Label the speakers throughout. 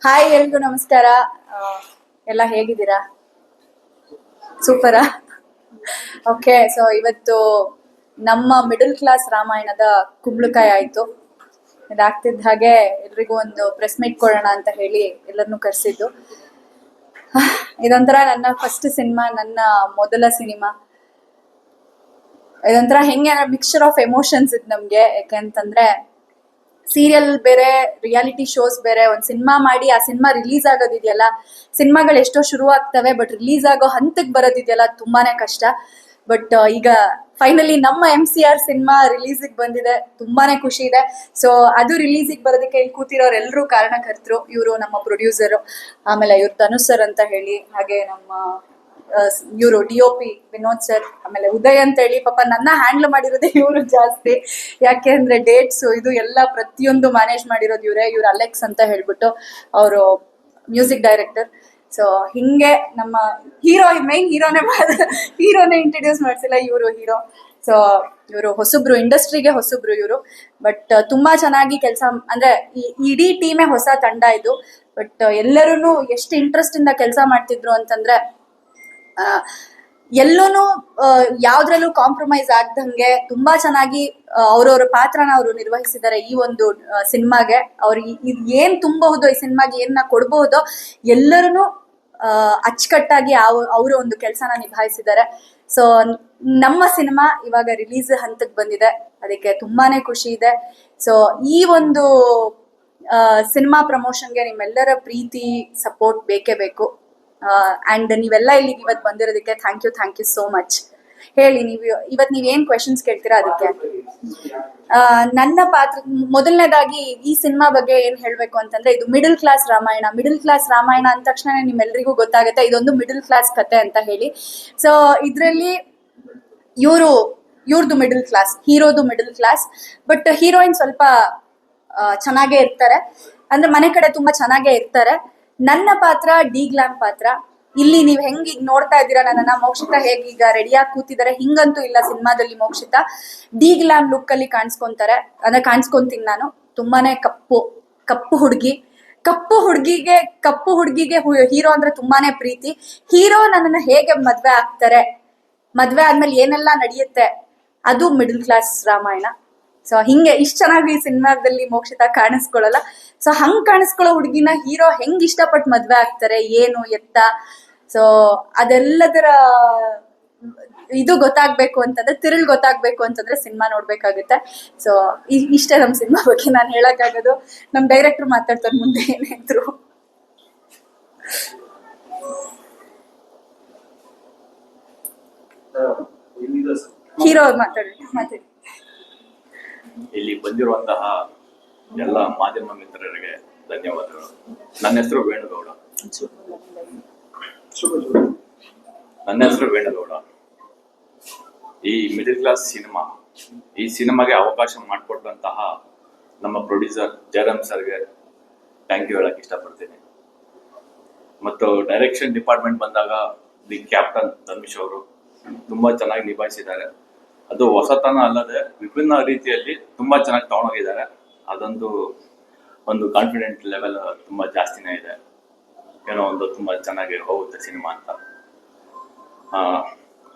Speaker 1: Hi, ಎಲ್ರಿಗೂ ನಮಸ್ಕಾರ. ಎಲ್ಲ ಹೇಗಿದ್ದೀರಾ? ಸೂಪರಾ? ಓಕೆ, ಸೊ ಇವತ್ತು ನಮ್ಮ ಮಿಡಲ್ ಕ್ಲಾಸ್ ರಾಮಾಯಣದ ಕುಂಬಳಕಾಯಿ ಆಯಿತು. ಇದಾಗ್ತಿದ್ದ ಹಾಗೆ ಎಲ್ರಿಗೂ ಒಂದು ಪ್ರೆಸ್ ಮೀಟ್ ಕೊಡೋಣ ಅಂತ ಹೇಳಿ ಎಲ್ಲರನ್ನೂ ಕರೆಸಿದ್ದು. ಇದೊಂಥರ ನನ್ನ ಫಸ್ಟ್ ಸಿನಿಮಾ, ನನ್ನ ಮೊದಲ ಸಿನಿಮಾ. ಇದೊಂಥರ ಹೆಂಗೆ ಮಿಕ್ಸ್ಚರ್ ಆಫ್ ಎಮೋಷನ್ಸ್ ಇತ್ತು ನಮಗೆ. ಯಾಕೆಂತಂದ್ರೆ ಸೀರಿಯಲ್ ಬೇರೆ, ರಿಯಾಲಿಟಿ ಶೋಸ್ ಬೇರೆ. ಒಂದು ಸಿನಿಮಾ ಮಾಡಿ ಆ ಸಿನಿಮಾ ರಿಲೀಸ್ ಆಗೋದಿದೆಯಲ್ಲ, ಸಿನಿಮಾಗಳು ಎಷ್ಟೋ ಶುರು ಆಗ್ತವೆ, ಬಟ್ ರಿಲೀಸ್ ಆಗೋ ಹಂತಕ್ಕೆ ಬರೋದಿದೆಯಲ್ಲ ತುಂಬಾನೇ ಕಷ್ಟ. ಬಟ್ ಈಗ ಫೈನಲಿ ನಮ್ಮ MCR ಸಿನಿಮಾ ರಿಲೀಸಿಗೆ ಬಂದಿದೆ, ತುಂಬಾನೇ ಖುಷಿ ಇದೆ. ಸೊ ಅದು ರಿಲೀಸಿಗೆ ಬರೋದಕ್ಕೆ ಇಲ್ಲಿ ಕೂತಿರೋರು ಎಲ್ಲರೂ ಕಾರಣಕರ್ತರು. ಇವರು ನಮ್ಮ ಪ್ರೊಡ್ಯೂಸರು, ಆಮೇಲೆ ಇವ್ರು ಧನುಷ್ ಸರ್ ಅಂತ ಹೇಳಿ, ಹಾಗೆ ನಮ್ಮ ಇವರು DOP ವಿನೋದ್ ಸರ್, ಆಮೇಲೆ ಉದಯ್ ಅಂತ ಹೇಳಿ. ಪಾಪ ನನ್ನ ಹ್ಯಾಂಡಲ್ ಮಾಡಿರೋದೇ ಇವರು ಜಾಸ್ತಿ. ಯಾಕೆ ಅಂದ್ರೆ ಡೇಟ್ಸ್ ಇದು ಎಲ್ಲ ಪ್ರತಿಯೊಂದು ಮ್ಯಾನೇಜ್ ಮಾಡಿರೋದು ಇವರೇ. ಇವ್ರು ಅಲೆಕ್ಸ್ ಅಂತ ಹೇಳ್ಬಿಟ್ಟು ಅವರು ಮ್ಯೂಸಿಕ್ ಡೈರೆಕ್ಟರ್. ಸೊ ಹಿಂಗೆ ನಮ್ಮ ಹೀರೋ, ಮೈನ್ ಹೀರೋನೇ ಇಂಟ್ರಡ್ಯೂಸ್ ಮಾಡ್ಸಿಲ್ಲ, ಇವರು ಹೀರೋ. ಸೊ ಇವರು ಹೊಸಬ್ರು, ಇಂಡಸ್ಟ್ರಿಗೆ ಹೊಸಬ್ರು ಇವರು. ಬಟ್ ತುಂಬಾ ಚೆನ್ನಾಗಿ ಕೆಲಸ, ಅಂದ್ರೆ ಇಡೀ ಟೀಮೇ ಹೊಸ ತಂಡ ಇದು. ಬಟ್ ಎಲ್ಲರೂ ಎಷ್ಟು ಇಂಟ್ರೆಸ್ಟ್ ಇಂದ ಕೆಲಸ ಮಾಡ್ತಿದ್ರು ಅಂತಂದ್ರೆ, ಎಲ್ಲೂನು ಯಾವ್ದ್ರಲ್ಲೂ ಕಾಂಪ್ರಮೈಸ್ ಆಗ್ದಂಗೆ ತುಂಬಾ ಚೆನ್ನಾಗಿ ಅವ್ರವ್ರ ಪಾತ್ರನ ಅವರು ನಿರ್ವಹಿಸಿದ್ದಾರೆ. ಈ ಒಂದು ಸಿನಿಮಾಗೆ ಅವ್ರು ಏನ್ ತುಂಬಬಹುದು, ಈ ಸಿನಿಮಾಗೆ ಏನ ಕೊಡ್ಬಹುದೋ ಎಲ್ಲರೂ ಅಚ್ಚುಕಟ್ಟಾಗಿ ಅವರು ಒಂದು ಕೆಲಸನ ನಿಭಾಯಿಸಿದ್ದಾರೆ. ಸೊ ನಮ್ಮ ಸಿನಿಮಾ ಇವಾಗ ರಿಲೀಸ್ ಹಂತಕ್ಕೆ ಬಂದಿದೆ, ಅದಕ್ಕೆ ತುಂಬಾನೇ ಖುಷಿ ಇದೆ. ಸೊ ಈ ಒಂದು ಸಿನಿಮಾ ಪ್ರಮೋಷನ್ಗೆ ನಿಮ್ಮೆಲ್ಲರ ಪ್ರೀತಿ, ಸಪೋರ್ಟ್ ಬೇಕೇ ಬೇಕು. ಅಂಡ್ ನೀವೆಲ್ಲ ಇಲ್ಲಿಗೆ ಇವತ್ತು ಬಂದಿರೋದಕ್ಕೆ ಥ್ಯಾಂಕ್ ಯು ಸೋ ಮಚ್. ಹೇಳಿ, ಇವತ್ತು ನೀವೇನ್ ಕ್ವೆಶನ್ಸ್ ಕೇಳ್ತೀರಾ ಅದಕ್ಕೆ. ನನ್ನ ಪಾತ್ರ, ಮೊದಲನೇದಾಗಿ ಈ ಸಿನಿಮಾ ಬಗ್ಗೆ ಏನ್ ಹೇಳ್ಬೇಕು ಅಂತಂದ್ರೆ, ಇದು middle class Ramayana. Middle class Ramayana ಅಂದ ತಕ್ಷಣ ನಿಮ್ಮೆಲ್ರಿಗೂ ಗೊತ್ತಾಗುತ್ತೆ ಇದೊಂದು ಮಿಡಲ್ ಕ್ಲಾಸ್ ಕತೆ ಅಂತ ಹೇಳಿ. ಸೊ ಇದ್ರಲ್ಲಿ ಇವ್ರದ್ದು ಮಿಡಲ್ ಕ್ಲಾಸ್, ಹೀರೋದು ಮಿಡಲ್ ಕ್ಲಾಸ್. ಬಟ್ ಹೀರೋಯಿನ್ ಸ್ವಲ್ಪ ಚೆನ್ನಾಗೇ ಇರ್ತಾರೆ, ಅಂದ್ರೆ ಮನೆ ಕಡೆ ತುಂಬಾ ಚೆನ್ನಾಗೇ ಇರ್ತಾರೆ. ನನ್ನ ಪಾತ್ರ ಡಿ ಗ್ಲಾಮ್ ಪಾತ್ರ. ಇಲ್ಲಿ ನೀವ್ ಹೆಂಗ್ ಈಗ ನೋಡ್ತಾ ಇದ್ದೀರಾ ನನ್ನನ್ನ, ಮೋಕ್ಷಿತಾ ಹೇಗೀಗ ರೆಡಿಯಾಗಿ ಕೂತಿದ್ದಾರೆ, ಹಿಂಗಂತೂ ಇಲ್ಲ ಸಿನಿಮಾದಲ್ಲಿ. ಮೋಕ್ಷಿತಾ ಡಿ ಗ್ಲಾಮ್ ಲುಕ್ ಅಲ್ಲಿ ಕಾಣಿಸ್ಕೊಂತಾರೆ, ಅಂದ್ರೆ ಕಾಣಿಸ್ಕೊಂತೀನಿ ನಾನು. ತುಂಬಾನೇ ಕಪ್ಪು ಹುಡುಗಿ. ಕಪ್ಪು ಹುಡುಗಿಗೆ ಹೀರೋ ಅಂದ್ರೆ ತುಂಬಾನೇ ಪ್ರೀತಿ. ಹೀರೋ ನನ್ನನ್ನ ಹೇಗೆ ಮದ್ವೆ ಆಗ್ತಾರೆ, ಮದ್ವೆ ಆದ್ಮೇಲೆ ಏನೆಲ್ಲಾ ನಡೆಯುತ್ತೆ, ಅದು ಮಿಡಲ್ ಕ್ಲಾಸ್ ರಾಮಾಯಣ. ಸೊ ಹಿಂಗೆ ಇಷ್ಟ ಚೆನ್ನಾಗಿ ಈ ಸಿನಿಮಾದಲ್ಲಿ ಮೋಕ್ಷಿತಾ ಕಾಣಿಸ್ಕೊಳ್ಳಲ್ಲ. ಸೊ ಹಂಗ್ ಕಾಣಿಸ್ಕೊಳ್ಳೋ ಹುಡುಗಿನ ಹೀರೋ ಹೆಂಗ್ ಇಷ್ಟಪಟ್ಟು ಮದ್ವೆ ಆಗ್ತಾರೆ, ಏನು ಎತ್ತ, ಸೊ ಅದೆಲ್ಲದರ ಇದು ಗೊತ್ತಾಗ್ಬೇಕು ಅಂತಂದ್ರೆ, ತಿರುಳ್ ಗೊತ್ತಾಗ್ಬೇಕು ಅಂತಂದ್ರೆ ಸಿನಿಮಾ ನೋಡ್ಬೇಕಾಗುತ್ತೆ. ಸೊ ಇಷ್ಟೇ ನಮ್ ಸಿನಿಮಾ ಬಗ್ಗೆ ನಾನು ಹೇಳಕ್ಕಾಗೋದು. ನಮ್ ಡೈರೆಕ್ಟರ್ ಮಾತಾಡ್ತಾರೆ ಮುಂದೆ ಏನಿದ್ರು. ಹೀರೋ ಮಾತಾಡಿ.
Speaker 2: ಇಲ್ಲಿ ಬಂದಿರುವಂತಹ ಎಲ್ಲ ಮಾಧ್ಯಮ ಮಿತ್ರರಿಗೆ ಧನ್ಯವಾದಗಳು. ನನ್ನ ಹೆಸರು ವೇಣುಗೌಡ. ಈ ಮಿಡಲ್ ಕ್ಲಾಸ್ ಸಿನಿಮಾ, ಈ ಸಿನಿಮಾಗೆ ಅವಕಾಶ ಮಾಡಿಕೊಟ್ಟಂತಹ ನಮ್ಮ ಪ್ರೊಡ್ಯೂಸರ್ ಜಯರಾಮ್ ಸರ್ಗೆ ಥ್ಯಾಂಕ್ ಯು ಹೇಳಕ್ ಇಷ್ಟಪಡ್ತೀನಿ. ಮತ್ತು ಡೈರೆಕ್ಷನ್ ಡಿಪಾರ್ಟ್ಮೆಂಟ್ ಬಂದಾಗ ದಿ ಕ್ಯಾಪ್ಟನ್ ಧನುಷ್ ಅವರು ತುಂಬಾ ಚೆನ್ನಾಗಿ ನಿಭಾಯಿಸಿದ್ದಾರೆ. ಅದು ಹೊಸತನ ಅಲ್ಲದೆ ವಿಭಿನ್ನ ರೀತಿಯಲ್ಲಿ ತುಂಬಾ ಚೆನ್ನಾಗಿ ತಗೊಂಡೋಗಿದ್ದಾರೆ. ಅದೊಂದು ಕಾನ್ಫಿಡೆಂಟ್ ಲೆವೆಲ್ ತುಂಬಾ ಜಾಸ್ತಿನೇ ಇದೆ. ಏನೋ ಒಂದು ತುಂಬಾ ಚೆನ್ನಾಗಿ ಹೋಗುತ್ತೆ ಸಿನಿಮಾ ಅಂತ.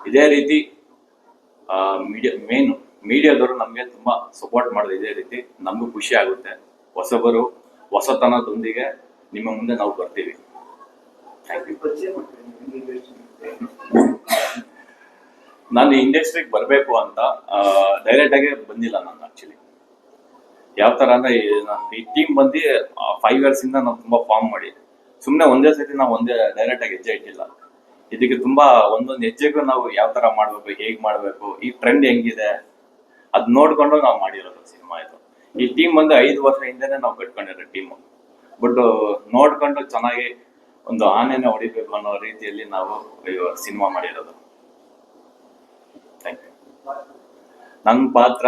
Speaker 2: ಇದೇ ರೀತಿ ಮೀಡಿಯಾದವರು ನಮಗೆ ತುಂಬಾ ಸಪೋರ್ಟ್ ಮಾಡೋದು. ಇದೇ ರೀತಿ ನಮಗೂ ಖುಷಿ ಆಗುತ್ತೆ. ಹೊಸಬರು ಹೊಸತನದೊಂದಿಗೆ ನಿಮ್ಮ ಮುಂದೆ ನಾವು ಬರ್ತೀವಿ. ನಾನು ಇಂಡಸ್ಟ್ರಿಗೆ ಬರಬೇಕು ಅಂತ ಡೈರೆಕ್ಟ್ ಆಗಿ ಬಂದಿಲ್ಲ ನಾನು. ಆಕ್ಚುಲಿ ಯಾವ ತರ ಅಂದ್ರೆ, ಈ ಟೀಮ್ ಬಂದು 5 years ಇಂದ ನಾವು ತುಂಬಾ ಫಾರ್ಮ್ ಮಾಡಿ, ಸುಮ್ಮನೆ ಒಂದೇ ಸತಿ ನಾವು ಡೈರೆಕ್ಟ್ ಆಗಿ ಹೆಜ್ಜೆ ಇಟ್ಟಿಲ್ಲ. ಇದಕ್ಕೆ ತುಂಬಾ ಒಂದೊಂದು ಹೆಜ್ಜೆಗೂ ನಾವು ಯಾವ ತರ ಮಾಡ್ಬೇಕು, ಹೇಗ್ ಮಾಡ್ಬೇಕು, ಈ ಟ್ರೆಂಡ್ ಹೆಂಗಿದೆ ಅದ್ ನೋಡ್ಕೊಂಡು ನಾವು ಮಾಡಿರೋದು ಸಿನಿಮಾ ಇದು. ಈ ಟೀಮ್ ಬಂದು 5 ವರ್ಷ ಹಿಂದೆನೆ ನಾವು ಕಟ್ಕೊಂಡಿರೋ ಟೀಮು. ಬಟ್ ನೋಡ್ಕೊಂಡು ಚೆನ್ನಾಗಿ ಒಂದು ಆನೆನ ಹೊಡಿಬೇಕು ಅನ್ನೋ ರೀತಿಯಲ್ಲಿ ನಾವು ಸಿನಿಮಾ ಮಾಡಿರೋದು. ನನ್ನ ಪಾತ್ರ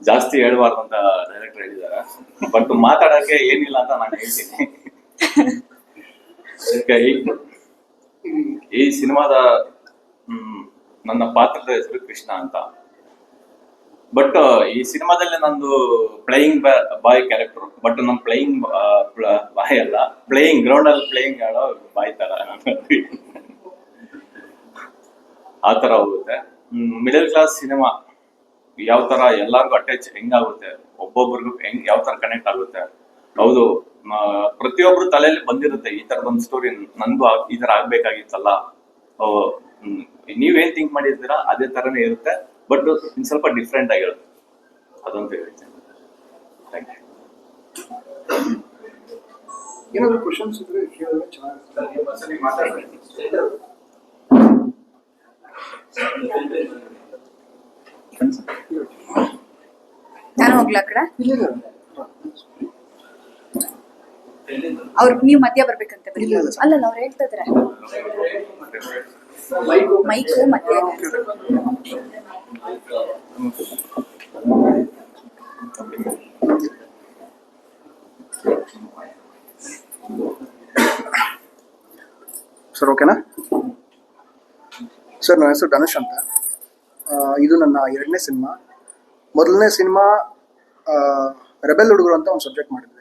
Speaker 2: ಜಾಸ್ತಿ ಹೇಳ್ಬಾರ್ದು ಅಂತ ಡೈರೆಕ್ಟರ್ ಹೇಳಿದಾರೆ. ಬಟ್ ಮಾತಾಡಕ್ಕೆ ಏನಿಲ್ಲ ಅಂತ ನಾನು ಹೇಳ್ತೀನಿ. ಈ ಸಿನಿಮಾದ ನನ್ನ ಪಾತ್ರದ ಹೆಸರು ಕೃಷ್ಣ ಅಂತ. ಬಟ್ ಈ ಸಿನಿಮಾದಲ್ಲಿ ನಂದು ಪ್ಲೇಯಿಂಗ್ ಬಾಯ್ ಕ್ಯಾರೆಕ್ಟರ್, ಬಟ್ ನಮ್ ಪ್ಲೇಯಿಂಗ್ ಬಾಯ್ ಅಲ್ಲ, ಪ್ಲೇಯಿಂಗ್ ಗ್ರೌಂಡ್ ಅಲ್ಲಿ ಪ್ಲೇಯಿಂಗ್ ಆಡೋ ಬಾಯ್ ತರ ಆ ತರ ಹೋಗುತ್ತೆ. ಮಿಡಲ್ ಕ್ಲಾಸ್ ಸಿನಿಮಾ ಯಾವ ತರ ಎಲ್ಲಾರ್ಗು ಅಟ್ಯಾಚ್ ಹೆಂಗಾಗುತ್ತೆ, ಒಬ್ಬೊಬ್ರಿಗೂ ಹೆಂಗ್ ಯಾವ ತರ ಕನೆಕ್ಟ್ ಆಗುತ್ತೆ. ಹೌದು, ಪ್ರತಿಯೊಬ್ರು ತಲೆಯಲ್ಲಿ ಬಂದಿರುತ್ತೆ ಈ ತರದೊಂದು ಸ್ಟೋರಿ, ನನ್ಗೂ ಈ ತರ ಆಗ್ಬೇಕಾಗಿತ್ತಲ್ಲ, ನೀವೇನ್ ಥಿಂಕ್ ಮಾಡಿರ್ತೀರಾ ಅದೇ ತರನೇ ಇರುತ್ತೆ, ಬಟ್ ಇನ್ ಸ್ವಲ್ಪ ಡಿಫ್ರೆಂಟ್ ಆಗಿರುತ್ತೆ. ಅದಂತ ಹೇಳ್ತೀನಿ. Thank you.
Speaker 3: ಏನಾದ್ರು ಕ್ವಶನ್ಸ್ ಇದ್ರೆ ಕೇಳಿದ್ರೆ ಚೆನ್ನಾಗಿರುತ್ತೆ.
Speaker 1: ನಾನು ಹೋಗ್ಲಾ ಕಡೆ ಅವ್ರು ನೀವು ಮಧ್ಯ ಬರ್ಬೇಕಂತೆ ಬರೀ. ಅಲ್ಲಲ್ಲ ಅವ್ರು ಹೇಳ್ತಾ ಇದ್ರೆ ಮೈಕು ಮಧ್ಯ.
Speaker 3: ಸರ್ ಓಕೆನಾ? ಸರ್ ನನ್ನ ಹೆಸರು ಧನುಷ್ ಅಂತ. ಇದು ನನ್ನ 2ನೇ ಸಿನಿಮಾ. ಮೊದಲನೇ ಸಿನಿಮಾ ರೆಬೆಲ್ ಹುಡುಗರು ಅಂತ ಒಂದು ಸಬ್ಜೆಕ್ಟ್ ಮಾಡಿದ್ವಿ.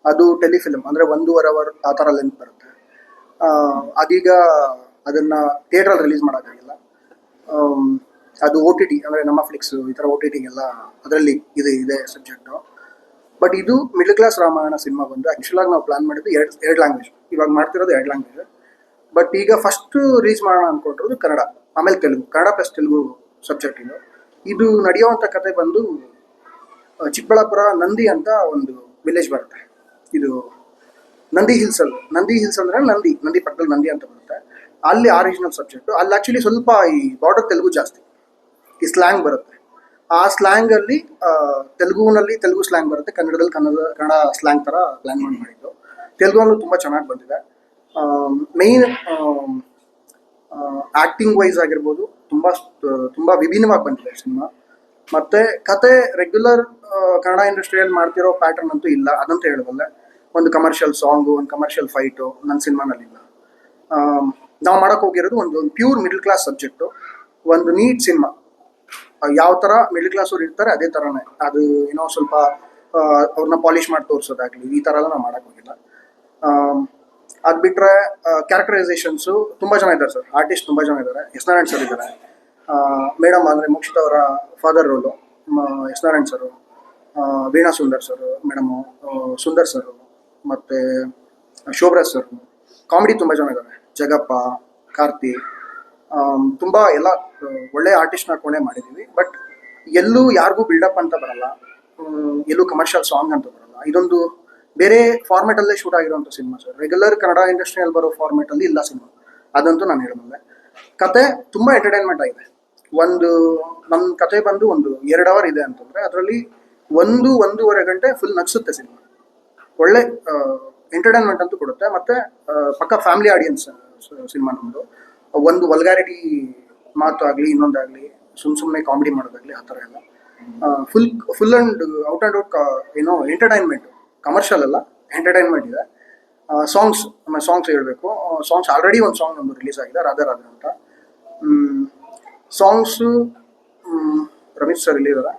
Speaker 3: ಅದು ಟೆಲಿಫಿಲ್ಮ್, ಅಂದರೆ 1.5 ಅವರ್ ಆ ಥರ ಲೆಂತ್ ಬರುತ್ತೆ. ಅದೀಗ ಅದನ್ನು ಥಿಯೇಟ್ರಲ್ಲಿ ರಿಲೀಸ್ ಮಾಡೋಕ್ಕಾಗಿಲ್ಲ. ಅದು OTT, ಅಂದರೆ ನಮ್ಮ ಫ್ಲಿಕ್ಸು ಈ ಥರ OTTಗೆಲ್ಲ ಅದರಲ್ಲಿ ಇದೆ ಸಬ್ಜೆಕ್ಟು. ಬಟ್ ಇದು ಮಿಡಲ್ ಕ್ಲಾಸ್ ರಾಮಾಯಣ ಸಿನಿಮಾ ಬಂದು ಆ್ಯಕ್ಚುಲಾಗಿ ನಾವು ಪ್ಲ್ಯಾನ್ ಮಾಡಿದ್ದು ಎರಡು ಲ್ಯಾಂಗ್ವೇಜ್. ಇವಾಗ ಮಾಡ್ತಿರೋದು 2 ಲ್ಯಾಂಗ್ವೇಜ್. ಬಟ್ ಈಗ ಫಸ್ಟು ರಿಲೀಸ್ ಮಾಡೋಣ ಅಂದ್ಕೊಂಡಿರೋದು ಕನ್ನಡ, ಆಮೇಲೆ ತೆಲುಗು, ಕನ್ನಡ ಪ್ಲಸ್ ತೆಲುಗು ಸಬ್ಜೆಕ್ಟ್ ಇದು. ಇದು ನಡೆಯುವಂಥ ಕತೆ ಬಂದು ಚಿಕ್ಕಬಳ್ಳಾಪುರ ನಂದಿ ಅಂತ ಒಂದು ವಿಲೇಜ್ ಬರುತ್ತೆ. ಇದು ನಂದಿ ಹಿಲ್ಸ್ ಅಂದರೆ ನಂದಿ ಪಕ್ಕದಲ್ಲಿ ನಂದಿ ಅಂತ ಬರುತ್ತೆ. ಅಲ್ಲಿ ಆರಿಜಿನಲ್ ಸಬ್ಜೆಕ್ಟು. ಅಲ್ಲಿ ಆ್ಯಕ್ಚುಲಿ ಸ್ವಲ್ಪ ಈ ಬಾರ್ಡರ್ ತೆಲುಗು ಜಾಸ್ತಿ, ಈ ಸ್ಲ್ಯಾಂಗ್ ಬರುತ್ತೆ. ಆ ಸ್ಲ್ಯಾಂಗಲ್ಲಿ ತೆಲುಗು ಸ್ಲ್ಯಾಂಗ್ ಬರುತ್ತೆ, ಕನ್ನಡದಲ್ಲಿ ಕನ್ನಡ ಸ್ಲ್ಯಾಂಗ್ ಥರ ಪ್ಲ್ಯಾನ್ ಮಾಡಿದ್ದು. ತೆಲುಗಲ್ಲೂ ತುಂಬ ಚೆನ್ನಾಗಿ ಬಂದಿದೆ. ಮೇಯ್ನ್ ಆ್ಯಕ್ಟಿಂಗ್ ವೈಸ್ ಆಗಿರ್ಬೋದು ತುಂಬ ವಿಭಿನ್ನವಾಗಿ ಬಂದಿದೆ ಸಿನಿಮಾ. ಮತ್ತು ಕತೆ ರೆಗ್ಯುಲರ್ ಕನ್ನಡ ಇಂಡಸ್ಟ್ರಿಯಲ್ಲಿ ಮಾಡ್ತಿರೋ ಪ್ಯಾಟರ್ನ್ ಅಂತೂ ಇಲ್ಲ, ಅದಂತ ಹೇಳಬಲ್ಲೆ. ಒಂದು ಕಮರ್ಷಿಯಲ್ ಸಾಂಗು, ಒಂದು ಕಮರ್ಷಿಯಲ್ ಫೈಟು ನನ್ನ ಸಿನಿಮಾನಲ್ಲಿಲ್ಲ. ನಾವು ಮಾಡೋಕ್ಕೆ ಹೋಗಿರೋದು ಒಂದು ಪ್ಯೂರ್ ಮಿಡಲ್ ಕ್ಲಾಸ್ ಸಬ್ಜೆಕ್ಟು, ಒಂದು ನೀಟ್ ಸಿನಿಮಾ. ಯಾವ ಥರ ಮಿಡಲ್ ಕ್ಲಾಸ್ ಅವ್ರು ಇರ್ತಾರೆ ಅದೇ ಥರನೇ, ಅದು ಏನೋ ಸ್ವಲ್ಪ ಅವ್ರನ್ನ ಪಾಲಿಷ್ ಮಾಡಿ ತೋರಿಸೋದಾಗಲಿ ಈ ಥರ ಎಲ್ಲ ನಾವು ಮಾಡೋಕ್ಕೆ ಹೋಗಿಲ್ಲ. ಅದು ಬಿಟ್ಟರೆ ಕ್ಯಾರೆಕ್ಟರೈಸೇಷನ್ಸು ತುಂಬ ಜನ ಇದ್ದಾರೆ ಸರ್, ಆರ್ಟಿಸ್ಟ್ ತುಂಬ ಜನ ಇದ್ದಾರೆ. ಎಸ್ ನಾರಾಯಣ್ ಸರ್ ಇದ್ದಾರೆ, ಮೇಡಮ್ ಅಂದರೆ ಮೋಕ್ಷಿತ್ ಅವರ ಫಾದರ್ ರೋಲು ಎಸ್ ನಾರಾಯಣ್ ಸರು, ವೀಣಾ ಸುಂದರ್ ಸರು ಮೇಡಮು, ಸುಂದರ್ ಸರು, ಮತ್ತು ಶೋಭರಾಜ್ ಸರ್. ಕಾಮಿಡಿ ತುಂಬ ಜನ ಇದ್ದಾರೆ, ಜಗಪ್ಪ, ಕಾರ್ತಿ, ತುಂಬ ಎಲ್ಲ ಒಳ್ಳೆಯ ಆರ್ಟಿಸ್ಟ್ನ ಹಾಕೊಂಡೇ ಮಾಡಿದ್ದೀವಿ. ಬಟ್ ಎಲ್ಲೂ ಯಾರಿಗೂ ಬಿಲ್ಡಪ್ ಅಂತ ಬರಲ್ಲ, ಎಲ್ಲೂ ಕಮರ್ಷಿಯಲ್ ಸಾಂಗ್ ಅಂತ ಬರಲ್ಲ. ಇದೊಂದು ಬೇರೆ ಫಾರ್ಮೆಟಲ್ಲೇ ಶೂಟ್ ಆಗಿರೋಂಥ ಸಿನಿಮಾ ಸರ್. ರೆಗ್ಯುಲರ್ ಕನ್ನಡ ಇಂಡಸ್ಟ್ರಿಯಲ್ಲಿ ಬರೋ ಫಾರ್ಮೆಟಲ್ಲಿ ಇಲ್ಲ ಸಿನಿಮಾ, ಅದಂತೂ ನಾನು ಹೇಳಬಲ್ಲೆ. ಕತೆ ತುಂಬ ಎಂಟರ್ಟೈನ್ಮೆಂಟ್ ಆಗಿದೆ. ನನ್ನ ಕತೆ ಬಂದು ಒಂದು 2 ಅವರ್ ಇದೆ ಅಂತಂದರೆ ಅದರಲ್ಲಿ 1-1.5 ಗಂಟೆ ಫುಲ್ ನಗಿಸುತ್ತೆ ಸಿನಿಮಾ. ಒಳ್ಳೆ ಎಂಟರ್ಟೈನ್ಮೆಂಟ್ ಅಂತೂ ಕೊಡುತ್ತೆ. ಮತ್ತು ಪಕ್ಕ ಫ್ಯಾಮಿಲಿ ಆಡಿಯನ್ಸ್ ಸಿನಿಮಾ ನಮ್ಮದು. ಒಂದು ವಲ್ಗಾರಿಟಿ ಮಾತು ಆಗಲಿ ಇನ್ನೊಂದಾಗಲಿ, ಸುಮ್ಮನೆ ಕಾಮಿಡಿ ಮಾಡೋದಾಗಲಿ ಆ ಥರ ಎಲ್ಲ ಫುಲ್ ಆ್ಯಂಡ್ ಔಟ್ ಏನೋ ಎಂಟರ್ಟೈನ್ಮೆಂಟ್, ಕಮರ್ಷಿಯಲ್ ಅಲ್ಲ, ಎಂಟರ್ಟೈನ್ಮೆಂಟ್ ಇದೆ. ಸಾಂಗ್ಸ್ ಹೇಳಬೇಕು. ಸಾಂಗ್ಸ್ ಆಲ್ರೆಡಿ ಒಂದು ಸಾಂಗ್ ನಮ್ಮದು ರಿಲೀಸ್ ಆಗಿದೆ, ರಾಧಾ ಅಂತ. ಸಾಂಗ್ಸು ರಮೇಶ್ ಸರ್ ಇಲ್ಲಿದ್ದಾರೆ.